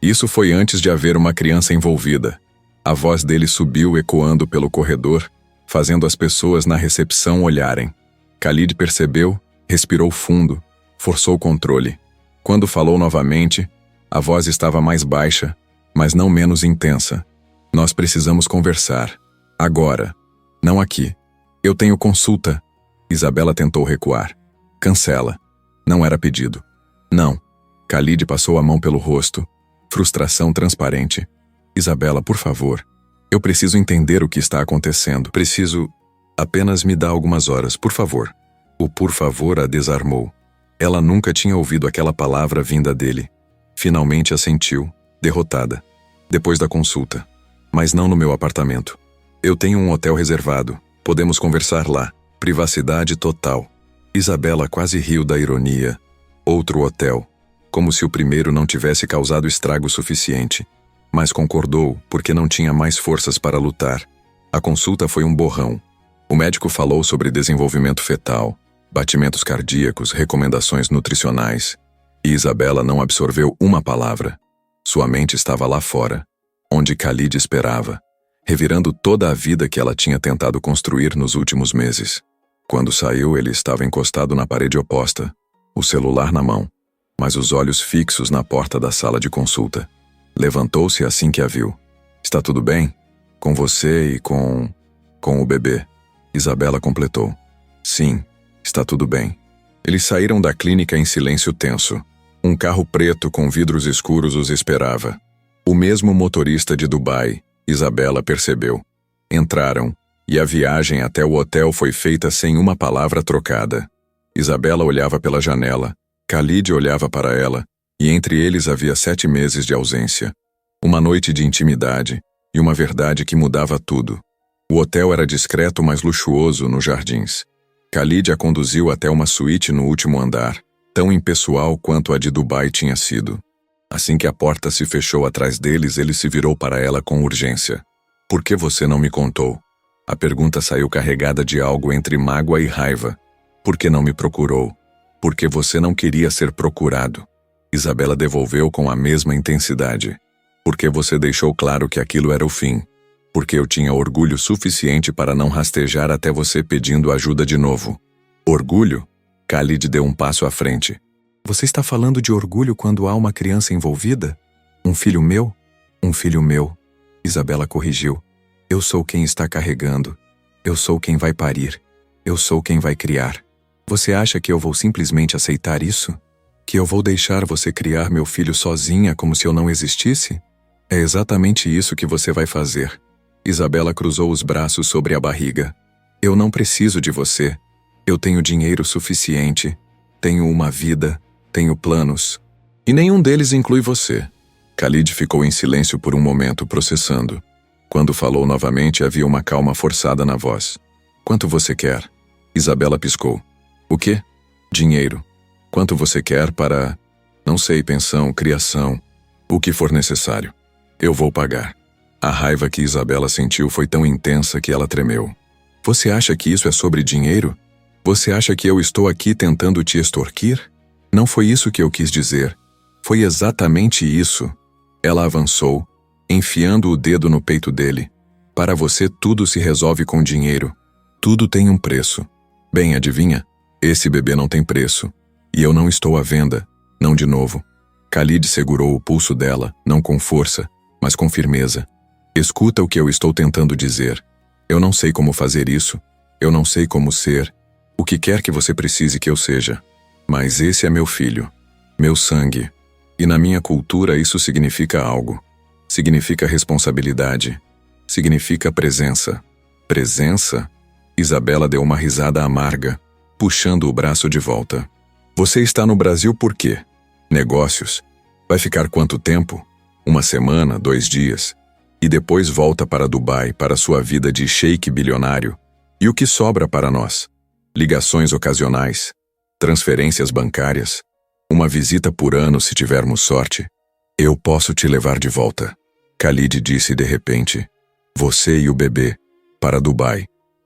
Isso foi antes de haver uma criança envolvida. A voz dele subiu ecoando pelo corredor, fazendo as pessoas na recepção olharem. Khalid percebeu, respirou fundo, forçou o controle. Quando falou novamente, a voz estava mais baixa, mas não menos intensa. Nós precisamos conversar. Agora. Não aqui. Eu tenho consulta. Isabela tentou recuar. Cancela. Não era pedido. Não. Khalid passou a mão pelo rosto. Frustração transparente. Isabela, por favor. Eu preciso entender o que está acontecendo. Preciso... Apenas me dá algumas horas, por favor. O por favor a desarmou. Ela nunca tinha ouvido aquela palavra vinda dele. Finalmente assentiu, derrotada. Depois da consulta. Mas não no meu apartamento. Eu tenho um hotel reservado. Podemos conversar lá. Privacidade total. Isabela quase riu da ironia. Outro hotel. Como se o primeiro não tivesse causado estrago suficiente. Mas concordou, porque não tinha mais forças para lutar. A consulta foi um borrão. O médico falou sobre desenvolvimento fetal, batimentos cardíacos, recomendações nutricionais. E Isabela não absorveu uma palavra. Sua mente estava lá fora, onde Khalid esperava, revirando toda a vida que ela tinha tentado construir nos últimos meses. Quando saiu, ele estava encostado na parede oposta, o celular na mão, mas os olhos fixos na porta da sala de consulta. Levantou-se assim que a viu. Está tudo bem? Com você e com o bebê. Isabela completou. Sim, está tudo bem. Eles saíram da clínica em silêncio tenso. Um carro preto com vidros escuros os esperava. O mesmo motorista de Dubai, Isabela percebeu. Entraram, e a viagem até o hotel foi feita sem uma palavra trocada. Isabela olhava pela janela, Khalid olhava para ela, e entre eles havia 7 meses de ausência. Uma noite de intimidade, e uma verdade que mudava tudo. O hotel era discreto, mas luxuoso nos jardins. Khalid a conduziu até uma suíte no último andar, tão impessoal quanto a de Dubai tinha sido. Assim que a porta se fechou atrás deles, ele se virou para ela com urgência. Por que você não me contou? A pergunta saiu carregada de algo entre mágoa e raiva. Por que não me procurou? Por que você não queria ser procurado? Isabela devolveu com a mesma intensidade. Porque você deixou claro que aquilo era o fim. Porque eu tinha orgulho suficiente para não rastejar até você pedindo ajuda de novo. Orgulho? Khalid deu um passo à frente. Você está falando de orgulho quando há uma criança envolvida? Um filho meu? Um filho meu. Isabela corrigiu. Eu sou quem está carregando. Eu sou quem vai parir. Eu sou quem vai criar. Você acha que eu vou simplesmente aceitar isso? Que eu vou deixar você criar meu filho sozinha como se eu não existisse? É exatamente isso que você vai fazer. Isabela cruzou os braços sobre a barriga. Eu não preciso de você. Eu tenho dinheiro suficiente. Tenho uma vida. Tenho planos. E nenhum deles inclui você. Khalid ficou em silêncio por um momento, processando. Quando falou novamente, havia uma calma forçada na voz. Quanto você quer? Isabela piscou. O quê? Dinheiro. Quanto você quer para... Não sei, pensão, criação. O que for necessário. Eu vou pagar. A raiva que Isabela sentiu foi tão intensa que ela tremeu. Você acha que isso é sobre dinheiro? Você acha que eu estou aqui tentando te extorquir? Não foi isso que eu quis dizer. Foi exatamente isso. Ela avançou, enfiando o dedo no peito dele. Para você tudo se resolve com dinheiro. Tudo tem um preço. Bem, adivinha? Esse bebê não tem preço. E eu não estou à venda. Não de novo. Khalid segurou o pulso dela, não com força, mas com firmeza. Escuta o que eu estou tentando dizer. Eu não sei como fazer isso. Eu não sei como ser. O que quer que você precise que eu seja. Mas esse é meu filho. Meu sangue. E na minha cultura isso significa algo. Significa responsabilidade. Significa presença. Presença? Isabela deu uma risada amarga, puxando o braço de volta. Você está no Brasil por quê? Negócios. Vai ficar quanto tempo? 1 semana, 2 dias. E depois volta para Dubai, para sua vida de sheik bilionário. E o que sobra para nós? Ligações ocasionais. Transferências bancárias. Uma visita por ano se tivermos sorte. Eu posso te levar de volta. Khalid disse de repente. Você e o bebê. Para Dubai.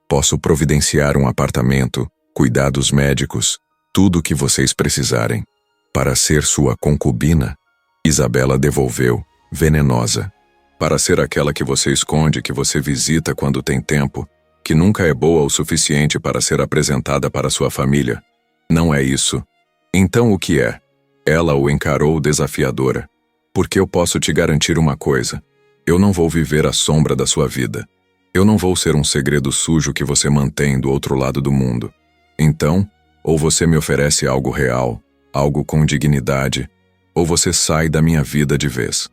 Posso providenciar um apartamento, cuidados médicos, tudo o que vocês precisarem. Para ser sua concubina? Isabela devolveu, venenosa. Para ser aquela que você esconde, que você visita quando tem tempo, que nunca é boa o suficiente para ser apresentada para sua família. Não é isso. Então o que é? Ela o encarou desafiadora. Porque eu posso te garantir uma coisa. Eu não vou viver à sombra da sua vida. Eu não vou ser um segredo sujo que você mantém do outro lado do mundo. Então, ou você me oferece algo real, algo com dignidade, ou você sai da minha vida de vez.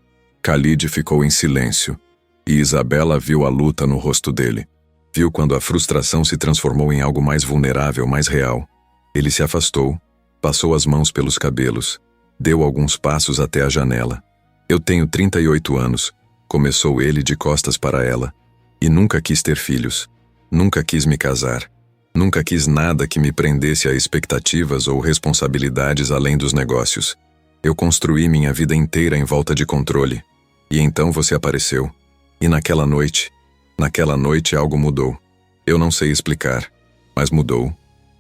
Khalid ficou em silêncio, e Isabela viu a luta no rosto dele. Viu quando a frustração se transformou em algo mais vulnerável, mais real. Ele se afastou, passou as mãos pelos cabelos, deu alguns passos até a janela. Eu tenho 38 anos, começou ele de costas para ela, e nunca quis ter filhos, nunca quis me casar, nunca quis nada que me prendesse a expectativas ou responsabilidades além dos negócios. Eu construí minha vida inteira em volta de controle. E então você apareceu. E naquela noite algo mudou. Eu não sei explicar, mas mudou.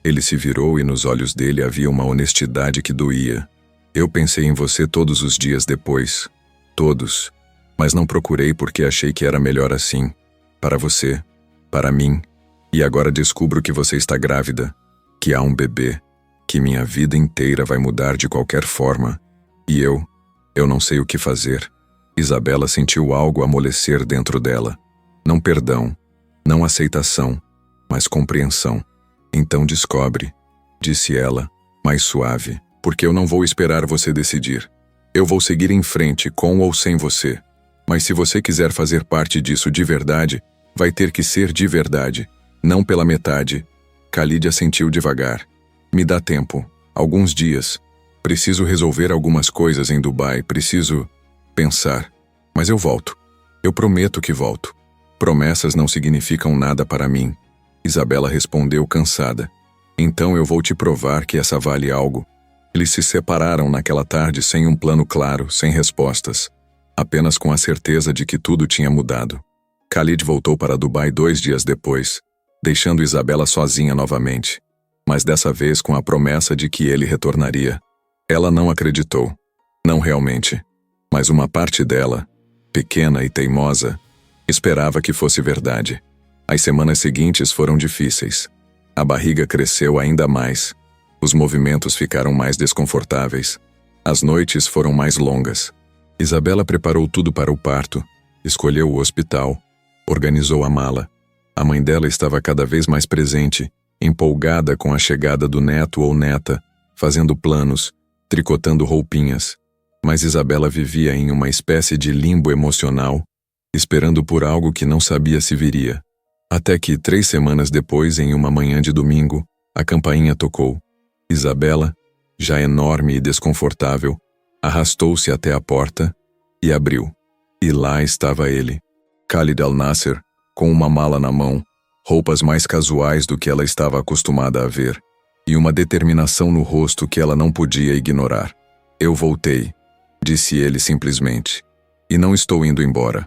Ele se virou e nos olhos dele havia uma honestidade que doía. Eu pensei em você todos os dias depois. Todos. Mas não procurei porque achei que era melhor assim. Para você. Para mim. E agora descubro que você está grávida. Que há um bebê. Que minha vida inteira vai mudar de qualquer forma. E eu não sei o que fazer. Isabela sentiu algo amolecer dentro dela. Não perdão, não aceitação, mas compreensão. Então descobre, disse ela, mais suave, porque eu não vou esperar você decidir. Eu vou seguir em frente com ou sem você. Mas se você quiser fazer parte disso de verdade, vai ter que ser de verdade, não pela metade. Khalid assentiu devagar. Me dá tempo, alguns dias. Preciso resolver algumas coisas em Dubai, preciso pensar. Mas eu volto. Eu prometo que volto. Promessas não significam nada para mim. Isabela respondeu cansada. Então eu vou te provar que essa vale algo. Eles se separaram naquela tarde sem um plano claro, sem respostas. Apenas com a certeza de que tudo tinha mudado. Khalid voltou para Dubai 2 dias depois, deixando Isabela sozinha novamente. Mas dessa vez com a promessa de que ele retornaria. Ela não acreditou. Não realmente. Mas uma parte dela, pequena e teimosa, esperava que fosse verdade. As semanas seguintes foram difíceis. A barriga cresceu ainda mais. Os movimentos ficaram mais desconfortáveis. As noites foram mais longas. Isabela preparou tudo para o parto, escolheu o hospital, organizou a mala. A mãe dela estava cada vez mais presente, empolgada com a chegada do neto ou neta, fazendo planos, tricotando roupinhas. Mas Isabela vivia em uma espécie de limbo emocional, esperando por algo que não sabia se viria. Até que, 3 semanas depois, em uma manhã de domingo, a campainha tocou. Isabela, já enorme e desconfortável, arrastou-se até a porta e abriu. E lá estava ele, Khalid Al-Nasser, com uma mala na mão, roupas mais casuais do que ela estava acostumada a ver, e uma determinação no rosto que ela não podia ignorar. Eu voltei, disse ele simplesmente. E não estou indo embora.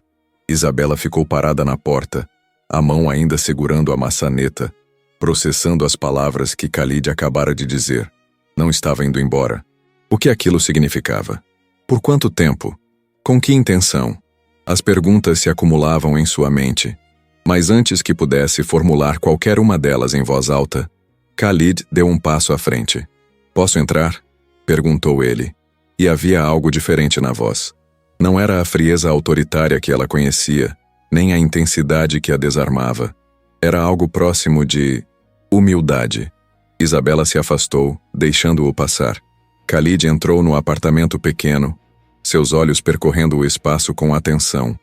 Isabela ficou parada na porta, a mão ainda segurando a maçaneta, processando as palavras que Khalid acabara de dizer. Não estava indo embora. O que aquilo significava? Por quanto tempo? Com que intenção? As perguntas se acumulavam em sua mente. Mas antes que pudesse formular qualquer uma delas em voz alta, Khalid deu um passo à frente. Posso entrar? Perguntou ele. E havia algo diferente na voz. Não era a frieza autoritária que ela conhecia, nem a intensidade que a desarmava. Era algo próximo de humildade. Isabela se afastou, deixando-o passar. Khalid entrou no apartamento pequeno, seus olhos percorrendo o espaço com atenção.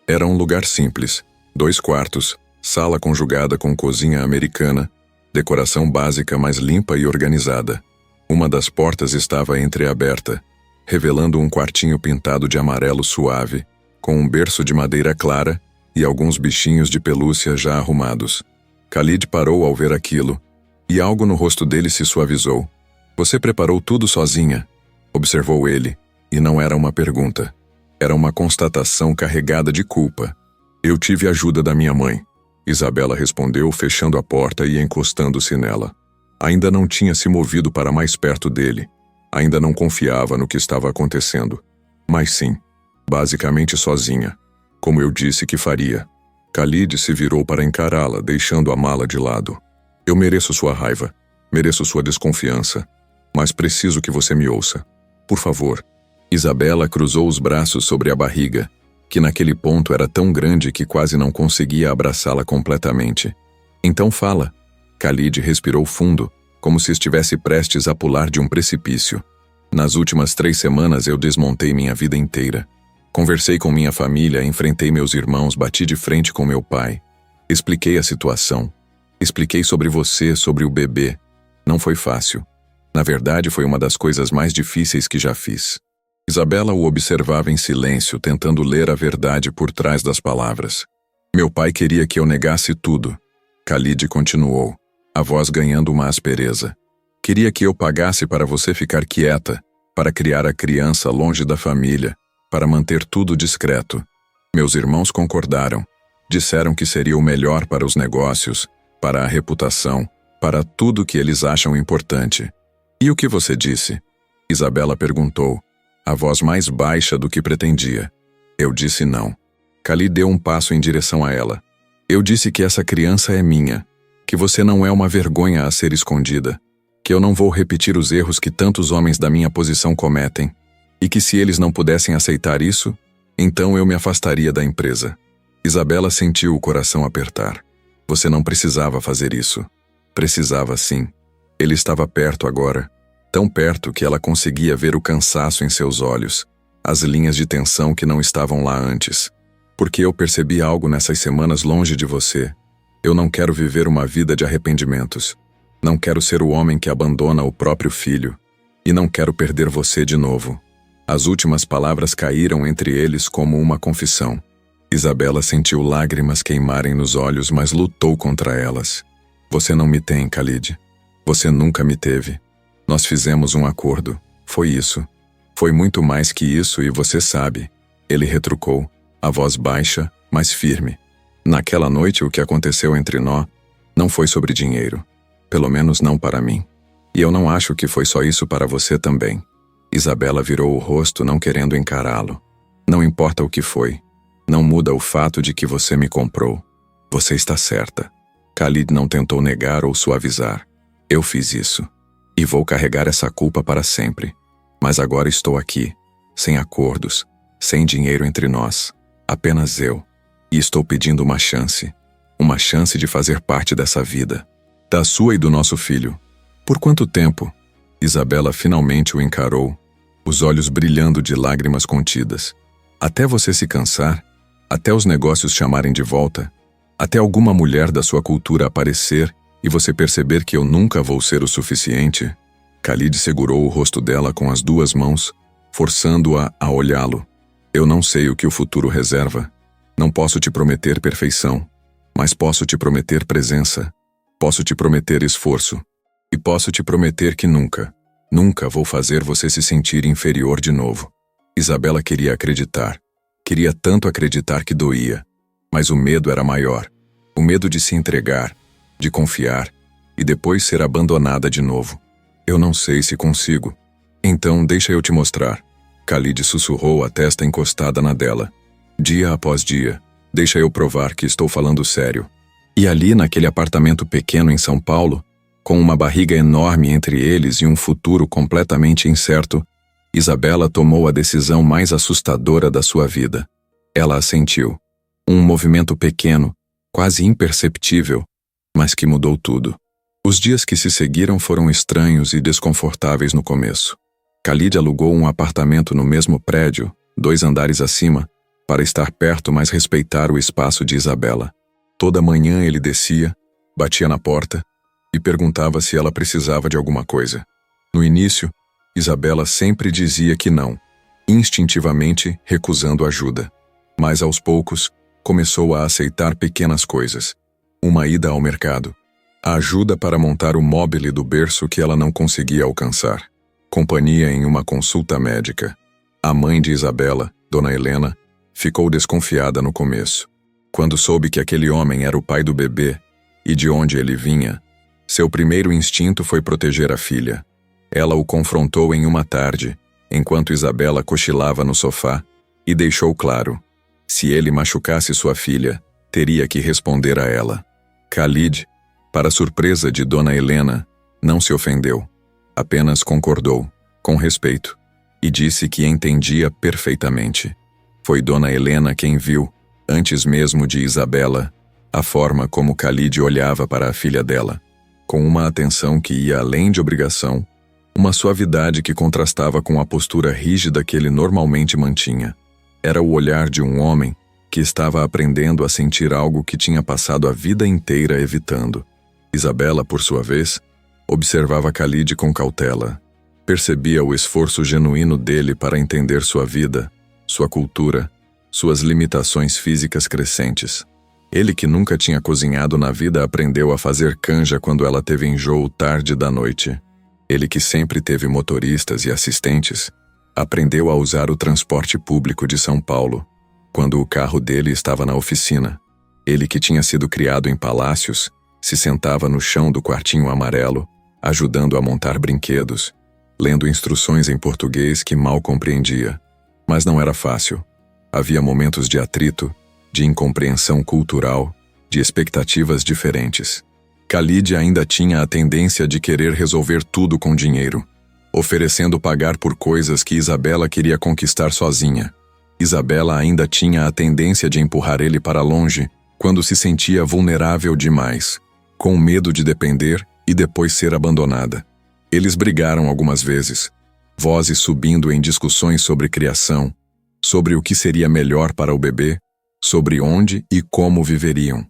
Era um lugar simples, 2 quartos, sala conjugada com cozinha americana, decoração básica mas limpa e organizada. Uma das portas estava entreaberta, revelando um quartinho pintado de amarelo suave, com um berço de madeira clara e alguns bichinhos de pelúcia já arrumados. Khalid parou ao ver aquilo, e algo no rosto dele se suavizou. Você preparou tudo sozinha? Observou ele, e não era uma pergunta. Era uma constatação carregada de culpa. Eu tive a ajuda da minha mãe. Isabela respondeu, fechando a porta e encostando-se nela. Ainda não tinha se movido para mais perto dele. Ainda não confiava no que estava acontecendo. Mas sim, basicamente sozinha. Como eu disse que faria. Khalid se virou para encará-la, deixando a mala de lado. Eu mereço sua raiva. Mereço sua desconfiança. Mas preciso que você me ouça. Por favor. Isabela cruzou os braços sobre a barriga, que naquele ponto era tão grande que quase não conseguia abraçá-la completamente. Então fala. Khalid respirou fundo, como se estivesse prestes a pular de um precipício. Nas últimas 3 semanas eu desmontei minha vida inteira. Conversei com minha família, enfrentei meus irmãos, bati de frente com meu pai. Expliquei a situação. Expliquei sobre você, sobre o bebê. Não foi fácil. Na verdade, foi uma das coisas mais difíceis que já fiz. Isabela o observava em silêncio, tentando ler a verdade por trás das palavras. Meu pai queria que eu negasse tudo. Khalid continuou, a voz ganhando uma aspereza. Queria que eu pagasse para você ficar quieta, para criar a criança longe da família, para manter tudo discreto. Meus irmãos concordaram. Disseram que seria o melhor para os negócios, para a reputação, para tudo que eles acham importante. E o que você disse? Isabela perguntou, a voz mais baixa do que pretendia. Eu disse não. Khalid deu um passo em direção a ela. Eu disse que essa criança é minha, que você não é uma vergonha a ser escondida, que eu não vou repetir os erros que tantos homens da minha posição cometem, e que se eles não pudessem aceitar isso, então eu me afastaria da empresa. Isabela sentiu o coração apertar. Você não precisava fazer isso. Precisava sim. Ele estava perto agora, tão perto que ela conseguia ver o cansaço em seus olhos, as linhas de tensão que não estavam lá antes. Porque eu percebi algo nessas semanas longe de você. Eu não quero viver uma vida de arrependimentos. Não quero ser o homem que abandona o próprio filho. E não quero perder você de novo. As últimas palavras caíram entre eles como uma confissão. Isabela sentiu lágrimas queimarem nos olhos, mas lutou contra elas. Você não me tem, Khalid. Você nunca me teve. Nós fizemos um acordo. Foi isso. Foi muito mais que isso e você sabe. Ele retrucou, a voz baixa, mas firme. Naquela noite o que aconteceu entre nós não foi sobre dinheiro. Pelo menos não para mim. E eu não acho que foi só isso para você também. Isabela virou o rosto não querendo encará-lo. Não importa o que foi. Não muda o fato de que você me comprou. Você está certa. Khalid não tentou negar ou suavizar. Eu fiz isso. E vou carregar essa culpa para sempre. Mas agora estou aqui, sem acordos, sem dinheiro entre nós, apenas eu. E estou pedindo uma chance de fazer parte dessa vida, da sua e do nosso filho. Por quanto tempo? Isabela finalmente o encarou, os olhos brilhando de lágrimas contidas. Até você se cansar, até os negócios chamarem de volta, até alguma mulher da sua cultura aparecer e você perceber que eu nunca vou ser o suficiente. Khalid segurou o rosto dela com as duas mãos, forçando-a a olhá-lo. Eu não sei o que o futuro reserva. Não posso te prometer perfeição, mas posso te prometer presença. Posso te prometer esforço. E posso te prometer que nunca vou fazer você se sentir inferior de novo. Isabela queria acreditar. Queria tanto acreditar que doía. Mas o medo era maior. O medo de se entregar, de confiar, e depois ser abandonada de novo. Eu não sei se consigo. Então deixa eu te mostrar. Khalid sussurrou, a testa encostada na dela. Dia após dia, deixa eu provar que estou falando sério. E ali naquele apartamento pequeno em São Paulo, com uma barriga enorme entre eles e um futuro completamente incerto, Isabela tomou a decisão mais assustadora da sua vida. Ela assentiu. Um movimento pequeno, quase imperceptível, mas que mudou tudo. Os dias que se seguiram foram estranhos e desconfortáveis no começo. Khalid alugou um apartamento no mesmo prédio, 2 andares acima, para estar perto, mas respeitar o espaço de Isabela. Toda manhã ele descia, batia na porta e perguntava se ela precisava de alguma coisa. No início, Isabela sempre dizia que não, instintivamente recusando ajuda. Mas aos poucos, começou a aceitar pequenas coisas. Uma ida ao mercado. A ajuda para montar o móbile do berço que ela não conseguia alcançar. Companhia em uma consulta médica. A mãe de Isabela, Dona Helena, ficou desconfiada no começo. Quando soube que aquele homem era o pai do bebê e de onde ele vinha, seu primeiro instinto foi proteger a filha. Ela o confrontou em uma tarde, enquanto Isabela cochilava no sofá, e deixou claro: se ele machucasse sua filha, teria que responder a ela. Khalid, para surpresa de Dona Helena, não se ofendeu. Apenas concordou, com respeito, e disse que entendia perfeitamente. Foi Dona Helena quem viu, antes mesmo de Isabela, a forma como Khalid olhava para a filha dela, com uma atenção que ia além de obrigação, uma suavidade que contrastava com a postura rígida que ele normalmente mantinha. Era o olhar de um homem que estava aprendendo a sentir algo que tinha passado a vida inteira evitando. Isabela, por sua vez, observava Khalid com cautela. Percebia o esforço genuíno dele para entender sua vida, sua cultura, suas limitações físicas crescentes. Ele, que nunca tinha cozinhado na vida, aprendeu a fazer canja quando ela teve enjoo tarde da noite. Ele, que sempre teve motoristas e assistentes, aprendeu a usar o transporte público de São Paulo, quando o carro dele estava na oficina. Ele, que tinha sido criado em palácios, se sentava no chão do quartinho amarelo, ajudando a montar brinquedos, lendo instruções em português que mal compreendia. Mas não era fácil. Havia momentos de atrito, de incompreensão cultural, de expectativas diferentes. Khalid ainda tinha a tendência de querer resolver tudo com dinheiro, oferecendo pagar por coisas que Isabela queria conquistar sozinha. Isabela ainda tinha a tendência de empurrar ele para longe quando se sentia vulnerável demais, com medo de depender e depois ser abandonada. Eles brigaram algumas vezes, vozes subindo em discussões sobre criação, sobre o que seria melhor para o bebê, sobre onde e como viveriam.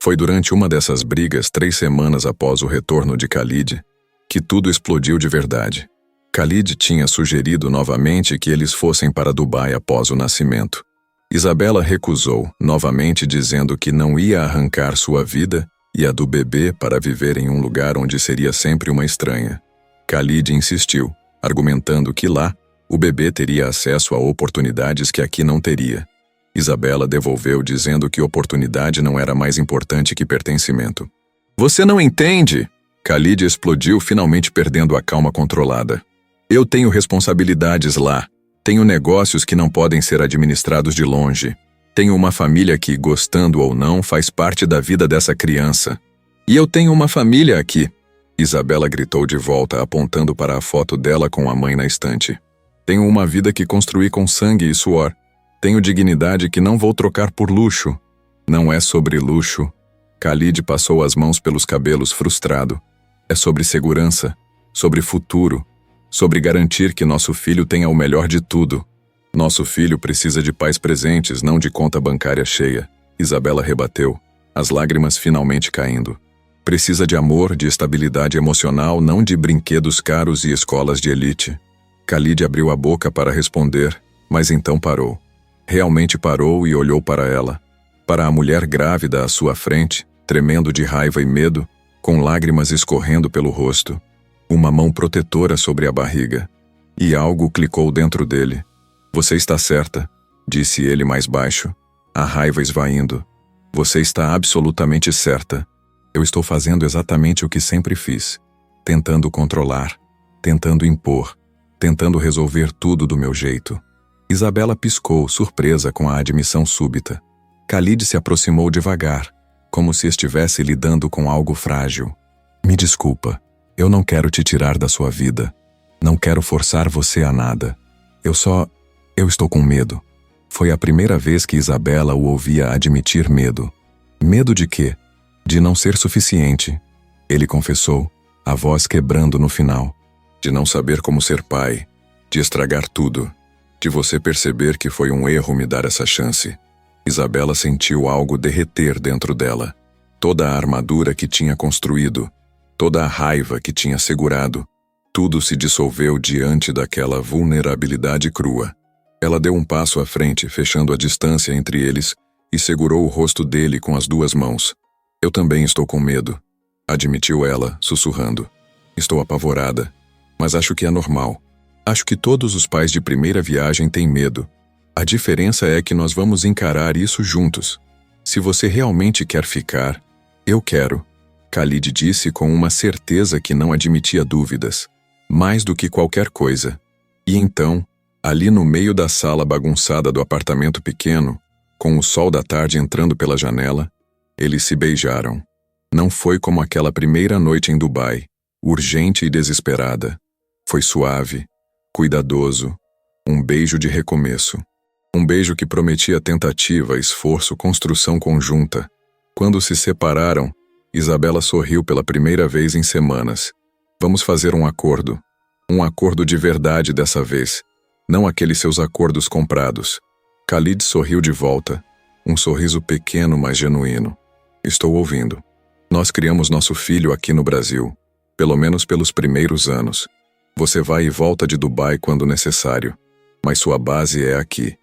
Foi durante uma dessas brigas, 3 semanas após o retorno de Khalid, que tudo explodiu de verdade. Khalid tinha sugerido novamente que eles fossem para Dubai após o nascimento. Isabela recusou, novamente dizendo que não ia arrancar sua vida e a do bebê para viver em um lugar onde seria sempre uma estranha. Khalid insistiu, argumentando que lá, o bebê teria acesso a oportunidades que aqui não teria. Isabela devolveu dizendo que oportunidade não era mais importante que pertencimento. Você não entende? Khalid explodiu, finalmente perdendo a calma controlada. Eu tenho responsabilidades lá. Tenho negócios que não podem ser administrados de longe. Tenho uma família que, gostando ou não, faz parte da vida dessa criança. E eu tenho uma família aqui. Isabela gritou de volta, apontando para a foto dela com a mãe na estante. Tenho uma vida que construí com sangue e suor. Tenho dignidade que não vou trocar por luxo. Não é sobre luxo. Khalid passou as mãos pelos cabelos, frustrado. É sobre segurança, sobre futuro, sobre garantir que nosso filho tenha o melhor de tudo. Nosso filho precisa de pais presentes, não de conta bancária cheia. Isabela rebateu, as lágrimas finalmente caindo. Precisa de amor, de estabilidade emocional, não de brinquedos caros e escolas de elite. Khalid abriu a boca para responder, mas então parou. Realmente parou e olhou para ela. Para a mulher grávida à sua frente, tremendo de raiva e medo, com lágrimas escorrendo pelo rosto. Uma mão protetora sobre a barriga. E algo clicou dentro dele. Você está certa, disse ele mais baixo, a raiva esvaindo. Você está absolutamente certa. Eu estou fazendo exatamente o que sempre fiz. Tentando controlar, tentando impor, tentando resolver tudo do meu jeito. Isabela piscou, surpresa com a admissão súbita. Khalid se aproximou devagar, como se estivesse lidando com algo frágil. Me desculpa, eu não quero te tirar da sua vida. Não quero forçar você a nada. Eu estou com medo. Foi a primeira vez que Isabela o ouvia admitir medo. Medo de quê? De não ser suficiente. Ele confessou, a voz quebrando no final. De não saber como ser pai. De estragar tudo. De você perceber que foi um erro me dar essa chance. Isabela sentiu algo derreter dentro dela. Toda a armadura que tinha construído, toda a raiva que tinha segurado, tudo se dissolveu diante daquela vulnerabilidade crua. Ela deu um passo à frente, fechando a distância entre eles, e segurou o rosto dele com as duas mãos. Eu também estou com medo, admitiu ela, sussurrando. Estou apavorada, mas acho que é normal. Acho que todos os pais de primeira viagem têm medo. A diferença é que nós vamos encarar isso juntos. Se você realmente quer ficar, eu quero. Khalid disse com uma certeza que não admitia dúvidas. Mais do que qualquer coisa. E então, ali no meio da sala bagunçada do apartamento pequeno, com o sol da tarde entrando pela janela, eles se beijaram. Não foi como aquela primeira noite em Dubai, urgente e desesperada. Foi suave, cuidadoso, um beijo de recomeço. Um beijo que prometia tentativa, esforço, construção conjunta. Quando se separaram, Isabela sorriu pela primeira vez em semanas. Vamos fazer um acordo. Um acordo de verdade dessa vez. Não aqueles seus acordos comprados. Khalid sorriu de volta. Um sorriso pequeno, mas genuíno. Estou ouvindo. Nós criamos nosso filho aqui no Brasil. Pelo menos pelos primeiros anos. Você vai e volta de Dubai quando necessário. Mas sua base é aqui.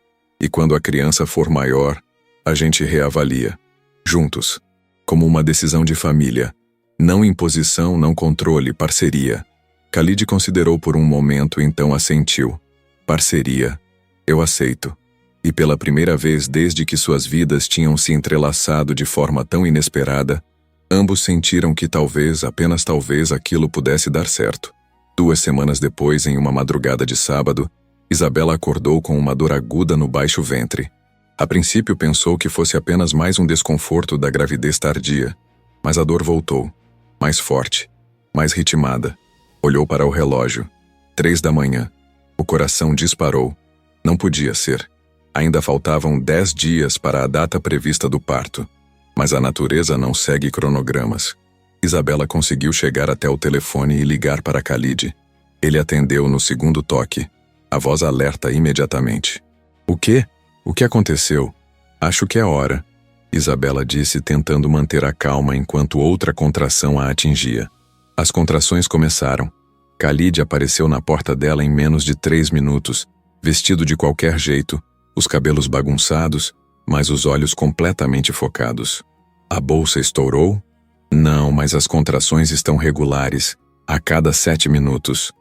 E quando a criança for maior, a gente reavalia. Juntos. Como uma decisão de família. Não imposição, não controle, parceria. Khalid considerou por um momento, então assentiu. Parceria. Eu aceito. E pela primeira vez desde que suas vidas tinham se entrelaçado de forma tão inesperada, ambos sentiram que talvez, apenas talvez, aquilo pudesse dar certo. 2 semanas depois, em uma madrugada de sábado, Isabela acordou com uma dor aguda no baixo ventre. A princípio pensou que fosse apenas mais um desconforto da gravidez tardia, mas a dor voltou, mais forte, mais ritmada. Olhou para o relógio. 3 da manhã. O coração disparou. Não podia ser. Ainda faltavam 10 dias para a data prevista do parto. Mas a natureza não segue cronogramas. Isabela conseguiu chegar até o telefone e ligar para Khalid. Ele atendeu no segundo toque. A voz alerta imediatamente. O quê? O que aconteceu? Acho que é hora, Isabela disse, tentando manter a calma enquanto outra contração a atingia. As contrações começaram. Khalid apareceu na porta dela em menos de 3 minutos, vestido de qualquer jeito, os cabelos bagunçados, mas os olhos completamente focados. A bolsa estourou? Não, mas as contrações estão regulares, a cada 7 minutos.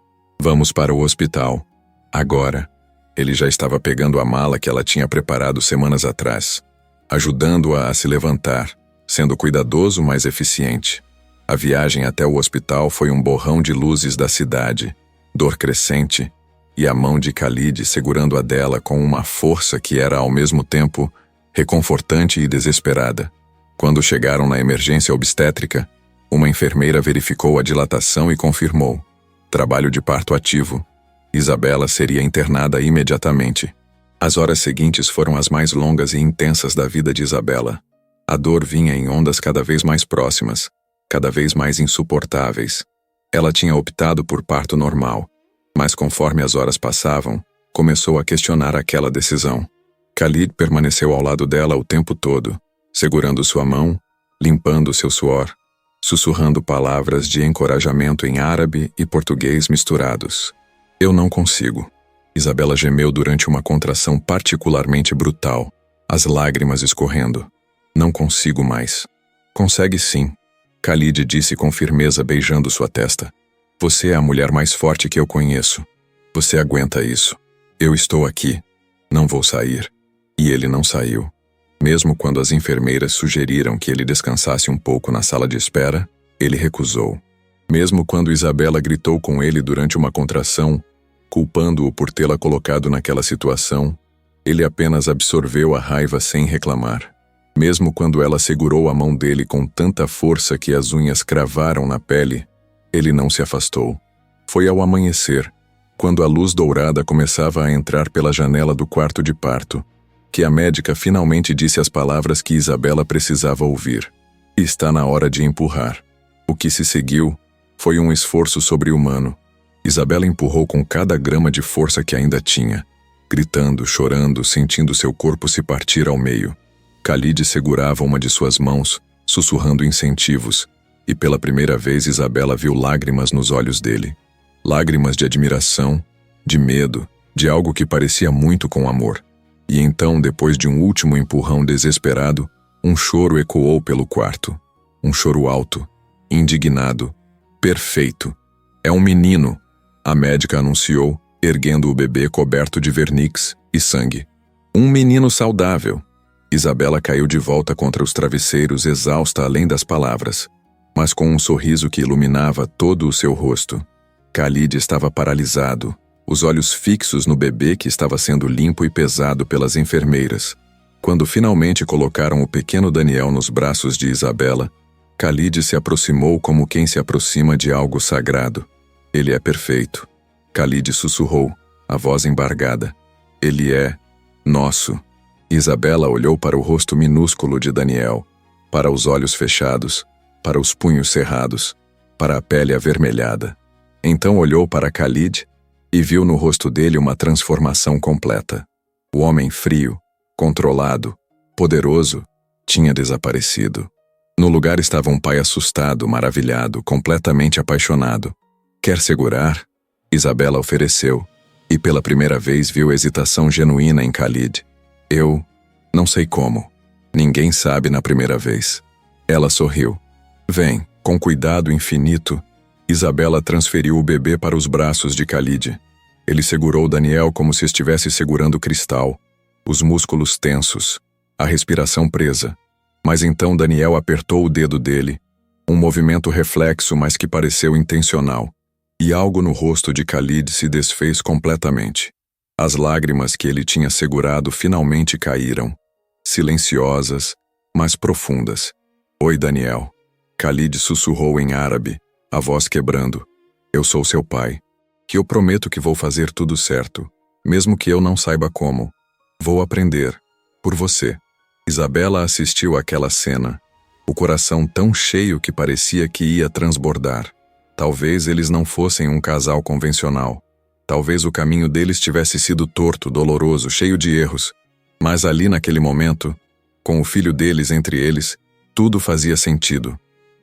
Vamos para o hospital. Agora. Ele já estava pegando a mala que ela tinha preparado semanas atrás, ajudando-a a se levantar, sendo cuidadoso, mas eficiente. A viagem até o hospital foi um borrão de luzes da cidade, dor crescente, e a mão de Khalid segurando a dela com uma força que era ao mesmo tempo reconfortante e desesperada. Quando chegaram na emergência obstétrica, uma enfermeira verificou a dilatação e confirmou: trabalho de parto ativo. Isabela seria internada imediatamente. As horas seguintes foram as mais longas e intensas da vida de Isabela. A dor vinha em ondas cada vez mais próximas, cada vez mais insuportáveis. Ela tinha optado por parto normal, mas conforme as horas passavam, começou a questionar aquela decisão. Khalid permaneceu ao lado dela o tempo todo, segurando sua mão, limpando seu suor, sussurrando palavras de encorajamento em árabe e português misturados. Eu não consigo. Isabela gemeu durante uma contração particularmente brutal, as lágrimas escorrendo. Não consigo mais. Consegue sim. Khalid disse com firmeza, beijando sua testa. Você é a mulher mais forte que eu conheço. Você aguenta isso. Eu estou aqui. Não vou sair. E ele não saiu. Mesmo quando as enfermeiras sugeriram que ele descansasse um pouco na sala de espera, ele recusou. Mesmo quando Isabela gritou com ele durante uma contração, culpando-o por tê-la colocado naquela situação, ele apenas absorveu a raiva sem reclamar. Mesmo quando ela segurou a mão dele com tanta força que as unhas cravaram na pele, ele não se afastou. Foi ao amanhecer, quando a luz dourada começava a entrar pela janela do quarto de parto, que a médica finalmente disse as palavras que Isabela precisava ouvir. Está na hora de empurrar. O que se seguiu foi um esforço sobre-humano. Isabela empurrou com cada grama de força que ainda tinha, gritando, chorando, sentindo seu corpo se partir ao meio. Khalid segurava uma de suas mãos, sussurrando incentivos, e pela primeira vez Isabela viu lágrimas nos olhos dele. Lágrimas de admiração, de medo, de algo que parecia muito com amor. E então, depois de um último empurrão desesperado, um choro ecoou pelo quarto. Um choro alto, indignado, perfeito. É um menino, a médica anunciou, erguendo o bebê coberto de vernix e sangue. Um menino saudável. Isabela caiu de volta contra os travesseiros, exausta além das palavras, mas com um sorriso que iluminava todo o seu rosto. Khalid estava paralisado, os olhos fixos no bebê que estava sendo limpo e pesado pelas enfermeiras. Quando finalmente colocaram o pequeno Daniel nos braços de Isabela, Khalid se aproximou como quem se aproxima de algo sagrado. Ele é perfeito. Khalid sussurrou, a voz embargada. Ele é nosso. Isabela olhou para o rosto minúsculo de Daniel, para os olhos fechados, para os punhos cerrados, para a pele avermelhada. Então olhou para Khalid e viu no rosto dele uma transformação completa. O homem frio, controlado, poderoso, tinha desaparecido. No lugar estava um pai assustado, maravilhado, completamente apaixonado. Quer segurar? Isabela ofereceu, e pela primeira vez viu hesitação genuína em Khalid. Eu não sei como. Ninguém sabe na primeira vez. Ela sorriu. Vem, com cuidado infinito. Isabela transferiu o bebê para os braços de Khalid. Ele segurou Daniel como se estivesse segurando cristal, os músculos tensos, a respiração presa. Mas então Daniel apertou o dedo dele, um movimento reflexo, mas que pareceu intencional, e algo no rosto de Khalid se desfez completamente. As lágrimas que ele tinha segurado finalmente caíram, silenciosas, mas profundas. Oi, Daniel. Khalid sussurrou em árabe, a voz quebrando. Eu sou seu pai. Que eu prometo que vou fazer tudo certo, mesmo que eu não saiba como. Vou aprender. Por você. Isabela assistiu àquela cena, o coração tão cheio que parecia que ia transbordar. Talvez eles não fossem um casal convencional. Talvez o caminho deles tivesse sido torto, doloroso, cheio de erros. Mas ali naquele momento, com o filho deles entre eles, tudo fazia sentido.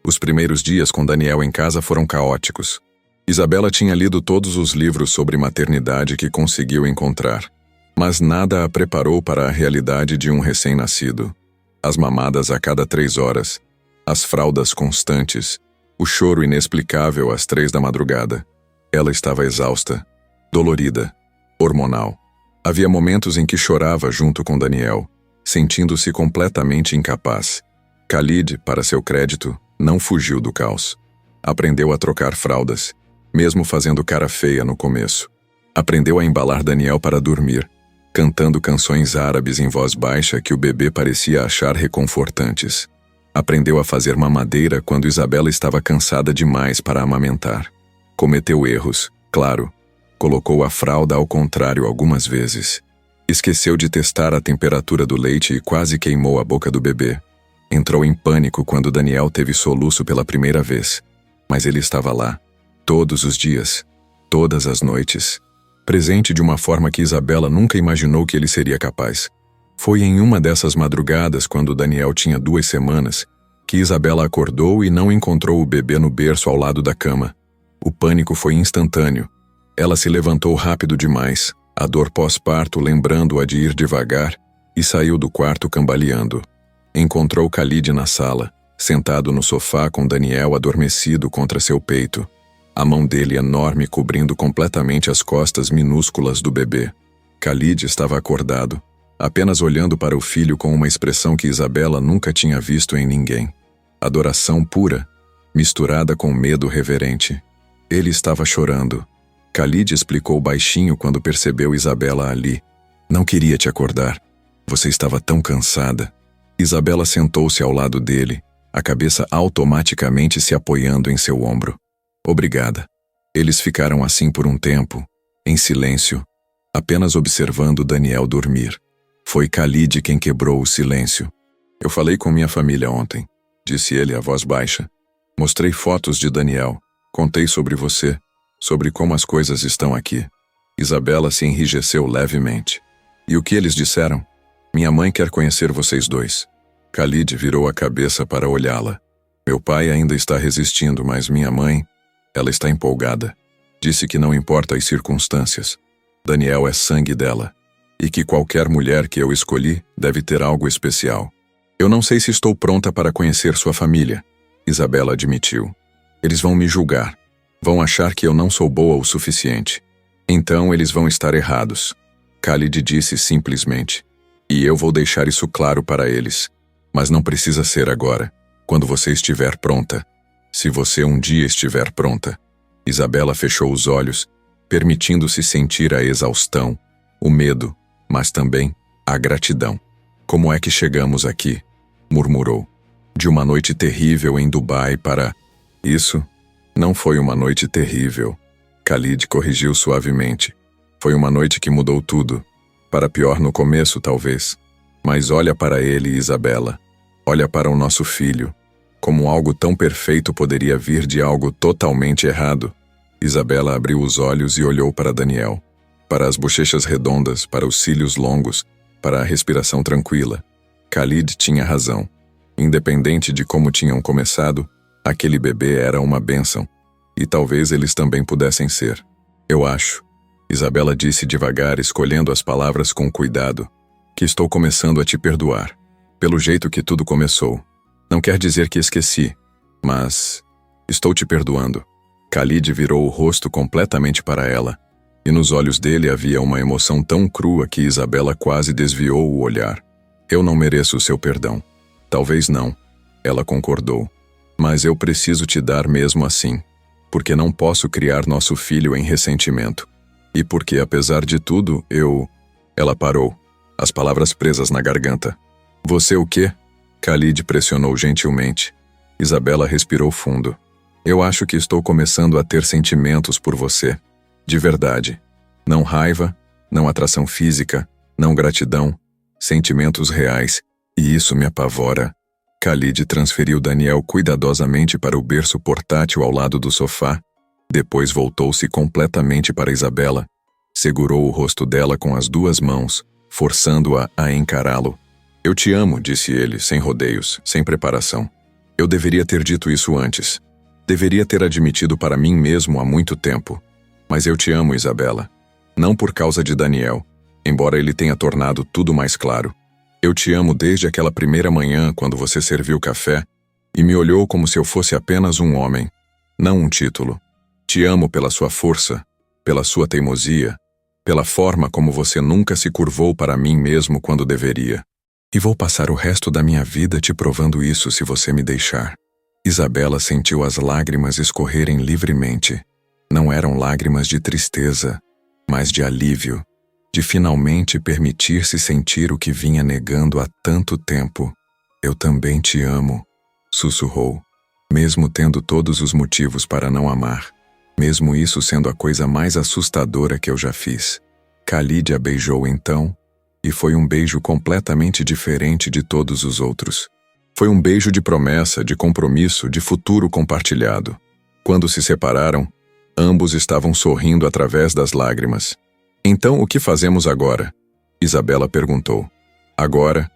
Os primeiros dias com Daniel em casa foram caóticos. Isabela tinha lido todos os livros sobre maternidade que conseguiu encontrar, mas nada a preparou para a realidade de um recém-nascido. As mamadas a cada 3 horas, As fraldas constantes, o choro inexplicável às 3 da madrugada. Ela estava exausta, dolorida, hormonal. Havia momentos em que chorava junto com Daniel, sentindo-se completamente incapaz. Khalid, para seu crédito, não fugiu do caos. Aprendeu a trocar fraldas, mesmo fazendo cara feia no começo. Aprendeu a embalar Daniel para dormir, cantando canções árabes em voz baixa que o bebê parecia achar reconfortantes. Aprendeu a fazer mamadeira quando Isabela estava cansada demais para amamentar. Cometeu erros, claro. Colocou a fralda ao contrário algumas vezes. Esqueceu de testar a temperatura do leite e quase queimou a boca do bebê. Entrou em pânico quando Daniel teve soluço pela primeira vez. Mas ele estava lá, todos os dias, todas as noites, presente de uma forma que Isabela nunca imaginou que ele seria capaz. Foi em uma dessas madrugadas, quando Daniel tinha 2 semanas, que Isabela acordou e não encontrou o bebê no berço ao lado da cama. O pânico foi instantâneo. Ela se levantou rápido demais, a dor pós-parto lembrando-a de ir devagar, e saiu do quarto cambaleando. Encontrou Khalid na sala, sentado no sofá com Daniel adormecido contra seu peito, a mão dele enorme cobrindo completamente as costas minúsculas do bebê. Khalid estava acordado, apenas olhando para o filho com uma expressão que Isabela nunca tinha visto em ninguém. Adoração pura, misturada com medo reverente. Ele estava chorando. Khalid explicou baixinho quando percebeu Isabela ali. Não queria te acordar. Você estava tão cansada. Isabela sentou-se ao lado dele, a cabeça automaticamente se apoiando em seu ombro. Obrigada. Eles ficaram assim por um tempo, em silêncio, apenas observando Daniel dormir. Foi Khalid quem quebrou o silêncio. Eu falei com minha família ontem, disse ele a voz baixa. Mostrei fotos de Daniel. Contei sobre você, sobre como as coisas estão aqui. Isabela se enrijeceu levemente. E o que eles disseram? Minha mãe quer conhecer vocês dois. Khalid virou a cabeça para olhá-la. Meu pai ainda está resistindo, mas minha mãe, ela está empolgada. Disse que não importa as circunstâncias. Daniel é sangue dela. E que qualquer mulher que eu escolhi deve ter algo especial. Eu não sei se estou pronta para conhecer sua família, Isabela admitiu. Eles vão me julgar. Vão achar que eu não sou boa o suficiente. Então eles vão estar errados. Khalid disse simplesmente. E eu vou deixar isso claro para eles. Mas não precisa ser agora, quando você estiver pronta. Se você um dia estiver pronta. Isabela fechou os olhos, permitindo-se sentir a exaustão, o medo, mas também a gratidão. Como é que chegamos aqui? Murmurou. De uma noite terrível em Dubai para... Isso não foi uma noite terrível. Khalid corrigiu suavemente. Foi uma noite que mudou tudo. Para pior no começo, talvez. Mas olha para ele, Isabela. Olha para o nosso filho. Como algo tão perfeito poderia vir de algo totalmente errado. Isabela abriu os olhos e olhou para Daniel. Para as bochechas redondas, para os cílios longos, para a respiração tranquila. Khalid tinha razão. Independente de como tinham começado, aquele bebê era uma bênção. E talvez eles também pudessem ser. Eu acho, Isabela disse devagar, escolhendo as palavras com cuidado, que estou começando a te perdoar. Pelo jeito que tudo começou. Não quer dizer que esqueci, mas... estou te perdoando. Khalid virou o rosto completamente para ela, e nos olhos dele havia uma emoção tão crua que Isabela quase desviou o olhar. Eu não mereço o seu perdão. Talvez não. Ela concordou. Mas eu preciso te dar mesmo assim. Porque não posso criar nosso filho em ressentimento. E porque, apesar de tudo, eu... Ela parou, as palavras presas na garganta. Você o quê? Khalid pressionou gentilmente. Isabela respirou fundo. Eu acho que estou começando a ter sentimentos por você. De verdade. Não raiva, não atração física, não gratidão. Sentimentos reais. E isso me apavora. Khalid transferiu Daniel cuidadosamente para o berço portátil ao lado do sofá. Depois voltou-se completamente para Isabela. Segurou o rosto dela com as 2 mãos, forçando-a a encará-lo. Eu te amo, disse ele, sem rodeios, sem preparação. Eu deveria ter dito isso antes. Deveria ter admitido para mim mesmo há muito tempo. Mas eu te amo, Isabela. Não por causa de Daniel, embora ele tenha tornado tudo mais claro. Eu te amo desde aquela primeira manhã quando você serviu café e me olhou como se eu fosse apenas um homem, não um título. Te amo pela sua força, pela sua teimosia, pela forma como você nunca se curvou para mim mesmo quando deveria. E vou passar o resto da minha vida te provando isso se você me deixar. Isabela sentiu as lágrimas escorrerem livremente. Não eram lágrimas de tristeza, mas de alívio, de finalmente permitir-se sentir o que vinha negando há tanto tempo. Eu também te amo, sussurrou, mesmo tendo todos os motivos para não amar, mesmo isso sendo a coisa mais assustadora que eu já fiz. Khalid a beijou então, e foi um beijo completamente diferente de todos os outros. Foi um beijo de promessa, de compromisso, de futuro compartilhado. Quando se separaram, ambos estavam sorrindo através das lágrimas. Então, o que fazemos agora? Isabela perguntou. Agora,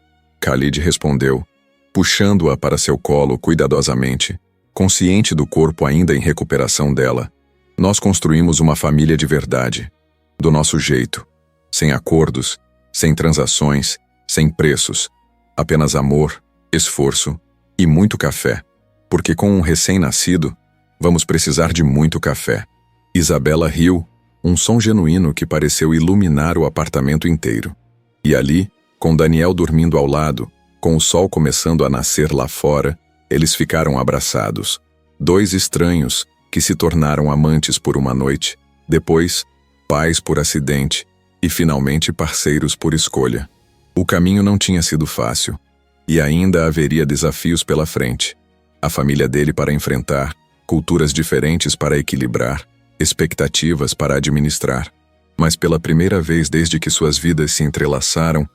Khalid respondeu, puxando-a para seu colo cuidadosamente, consciente do corpo ainda em recuperação dela. Nós construímos uma família de verdade, do nosso jeito, sem acordos, sem transações, sem preços, apenas amor, esforço e muito café, porque com um recém-nascido, vamos precisar de muito café. Isabela riu, um som genuíno que pareceu iluminar o apartamento inteiro. E ali, com Daniel dormindo ao lado, com o sol começando a nascer lá fora, eles ficaram abraçados. Dois estranhos que se tornaram amantes por uma noite, depois, pais por acidente e finalmente parceiros por escolha. O caminho não tinha sido fácil, e ainda haveria desafios pela frente. A família dele para enfrentar, culturas diferentes para equilibrar, expectativas para administrar. Mas pela primeira vez desde que suas vidas se entrelaçaram,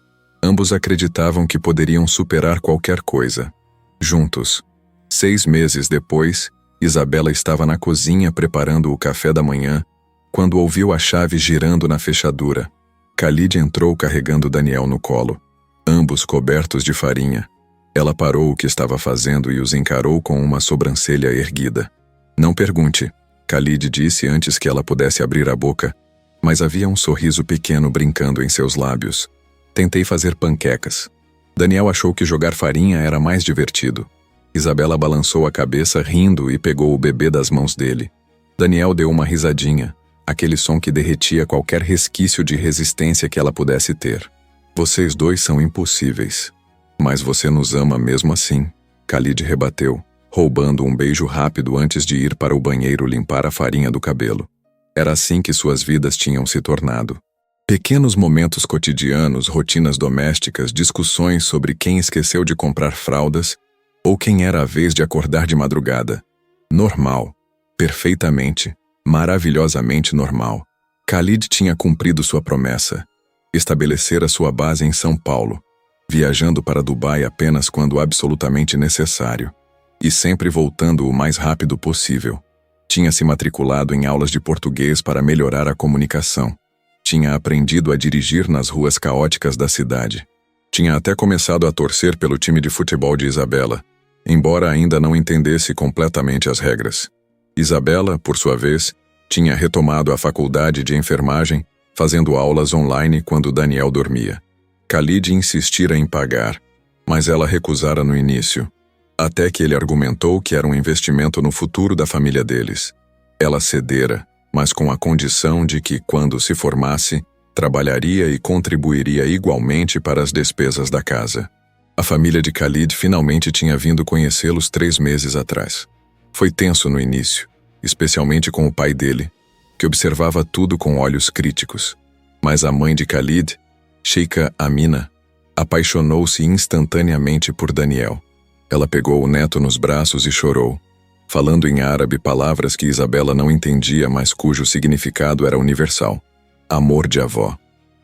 ambos acreditavam que poderiam superar qualquer coisa. Juntos. 6 meses depois, Isabela estava na cozinha preparando o café da manhã, quando ouviu a chave girando na fechadura. Khalid entrou carregando Daniel no colo, ambos cobertos de farinha. Ela parou o que estava fazendo e os encarou com uma sobrancelha erguida. Não pergunte, Khalid disse antes que ela pudesse abrir a boca, mas havia um sorriso pequeno brincando em seus lábios. Tentei fazer panquecas. Daniel achou que jogar farinha era mais divertido. Isabela balançou a cabeça rindo e pegou o bebê das mãos dele. Daniel deu uma risadinha, aquele som que derretia qualquer resquício de resistência que ela pudesse ter. Vocês dois são impossíveis. Mas você nos ama mesmo assim, Khalid rebateu, roubando um beijo rápido antes de ir para o banheiro limpar a farinha do cabelo. Era assim que suas vidas tinham se tornado. Pequenos momentos cotidianos, rotinas domésticas, discussões sobre quem esqueceu de comprar fraldas ou quem era a vez de acordar de madrugada. Normal. Perfeitamente, maravilhosamente normal. Khalid tinha cumprido sua promessa. Estabelecer a sua base em São Paulo, viajando para Dubai apenas quando absolutamente necessário, e sempre voltando o mais rápido possível. Tinha se matriculado em aulas de português para melhorar a comunicação. Tinha aprendido a dirigir nas ruas caóticas da cidade. Tinha até começado a torcer pelo time de futebol de Isabela, embora ainda não entendesse completamente as regras. Isabela, por sua vez, tinha retomado a faculdade de enfermagem, fazendo aulas online quando Daniel dormia. Khalid insistira em pagar, mas ela recusara no início, até que ele argumentou que era um investimento no futuro da família deles. Ela cedera, mas com a condição de que, quando se formasse, trabalharia e contribuiria igualmente para as despesas da casa. A família de Khalid finalmente tinha vindo conhecê-los 3 meses atrás. Foi tenso no início, especialmente com o pai dele, que observava tudo com olhos críticos. Mas a mãe de Khalid, Sheikha Amina, apaixonou-se instantaneamente por Daniel. Ela pegou o neto nos braços e chorou, falando em árabe palavras que Isabela não entendia, mas cujo significado era universal. Amor de avó.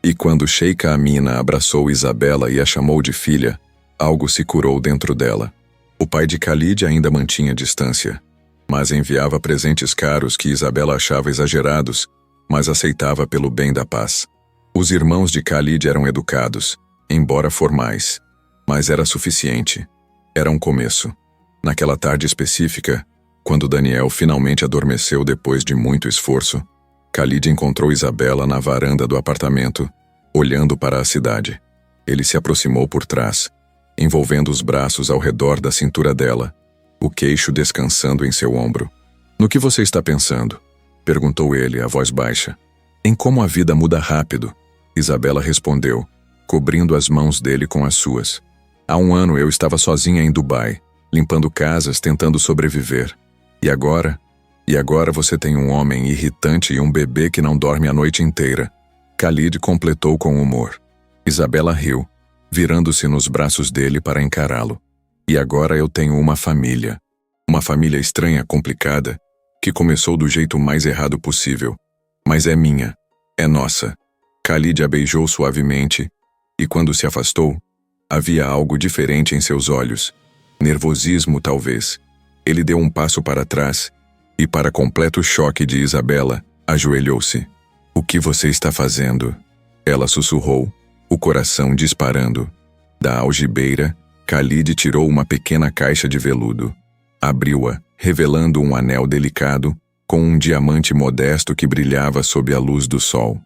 E quando Sheikha Amina abraçou Isabela e a chamou de filha, algo se curou dentro dela. O pai de Khalid ainda mantinha distância, mas enviava presentes caros que Isabela achava exagerados, mas aceitava pelo bem da paz. Os irmãos de Khalid eram educados, embora formais, mas era suficiente. Era um começo. Naquela tarde específica, quando Daniel finalmente adormeceu depois de muito esforço, Khalid encontrou Isabela na varanda do apartamento, olhando para a cidade. Ele se aproximou por trás, envolvendo os braços ao redor da cintura dela, o queixo descansando em seu ombro. No que você está pensando? Perguntou ele, a voz baixa. Em como a vida muda rápido, Isabela respondeu, cobrindo as mãos dele com as suas. Há 1 ano eu estava sozinha em Dubai, limpando casas, tentando sobreviver. E agora? E agora você tem um homem irritante e um bebê que não dorme a noite inteira. Khalid completou com humor. Isabela riu, virando-se nos braços dele para encará-lo. E agora eu tenho uma família. Uma família estranha, complicada, que começou do jeito mais errado possível. Mas é minha. É nossa. Khalid a beijou suavemente, e quando se afastou, havia algo diferente em seus olhos. Nervosismo, talvez. Ele deu um passo para trás, e para completo choque de Isabela, ajoelhou-se. O que você está fazendo? Ela sussurrou, o coração disparando. Da algibeira, Khalid tirou uma pequena caixa de veludo. Abriu-a, revelando um anel delicado, com um diamante modesto que brilhava sob a luz do sol.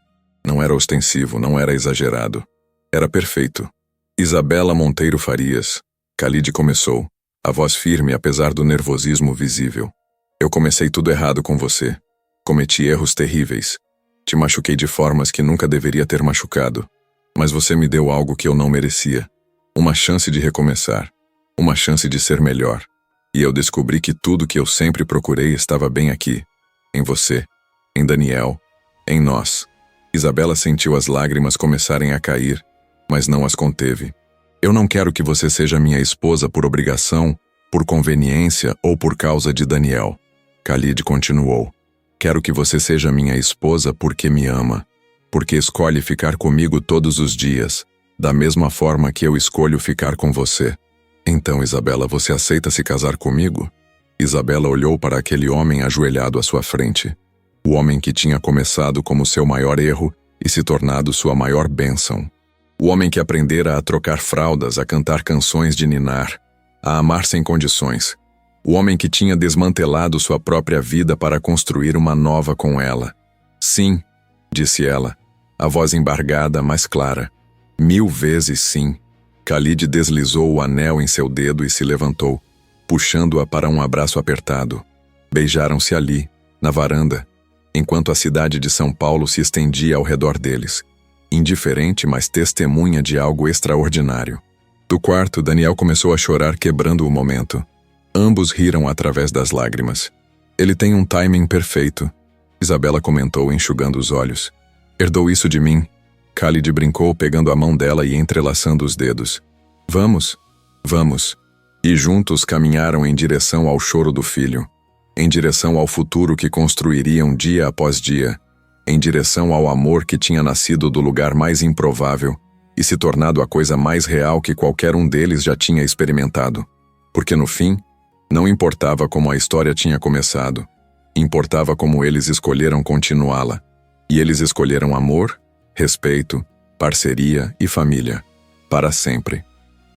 Não era ostensivo, não era exagerado. Era perfeito. Isabela Monteiro Farias. Khalid começou, a voz firme apesar do nervosismo visível. Eu comecei tudo errado com você. Cometi erros terríveis. Te machuquei de formas que nunca deveria ter machucado. Mas você me deu algo que eu não merecia. Uma chance de recomeçar. Uma chance de ser melhor. E eu descobri que tudo que eu sempre procurei estava bem aqui. Em você. Em Daniel. Em nós. Isabela sentiu as lágrimas começarem a cair, mas não as conteve. Eu não quero que você seja minha esposa por obrigação, por conveniência ou por causa de Daniel. Khalid continuou. Quero que você seja minha esposa porque me ama. Porque escolhe ficar comigo todos os dias, da mesma forma que eu escolho ficar com você. Então, Isabela, você aceita se casar comigo? Isabela olhou para aquele homem ajoelhado à sua frente. O homem que tinha começado como seu maior erro e se tornado sua maior bênção. O homem que aprendera a trocar fraldas, a cantar canções de ninar, a amar sem condições. O homem que tinha desmantelado sua própria vida para construir uma nova com ela. Sim, disse ela, a voz embargada, mas clara. 1000 vezes sim. Khalid deslizou o anel em seu dedo e se levantou, puxando-a para um abraço apertado. Beijaram-se ali, na varanda, enquanto a cidade de São Paulo se estendia ao redor deles. Indiferente, mas testemunha de algo extraordinário. Do quarto, Daniel começou a chorar, quebrando o momento. Ambos riram através das lágrimas. Ele tem um timing perfeito, Isabela comentou, enxugando os olhos. Herdou isso de mim. Khalid brincou, pegando a mão dela e entrelaçando os dedos. Vamos, vamos. E juntos caminharam em direção ao choro do filho. Em direção ao futuro que construiriam dia após dia. Em direção ao amor que tinha nascido do lugar mais improvável e se tornado a coisa mais real que qualquer um deles já tinha experimentado. Porque no fim, não importava como a história tinha começado, importava como eles escolheram continuá-la. E eles escolheram amor, respeito, parceria e família. Para sempre.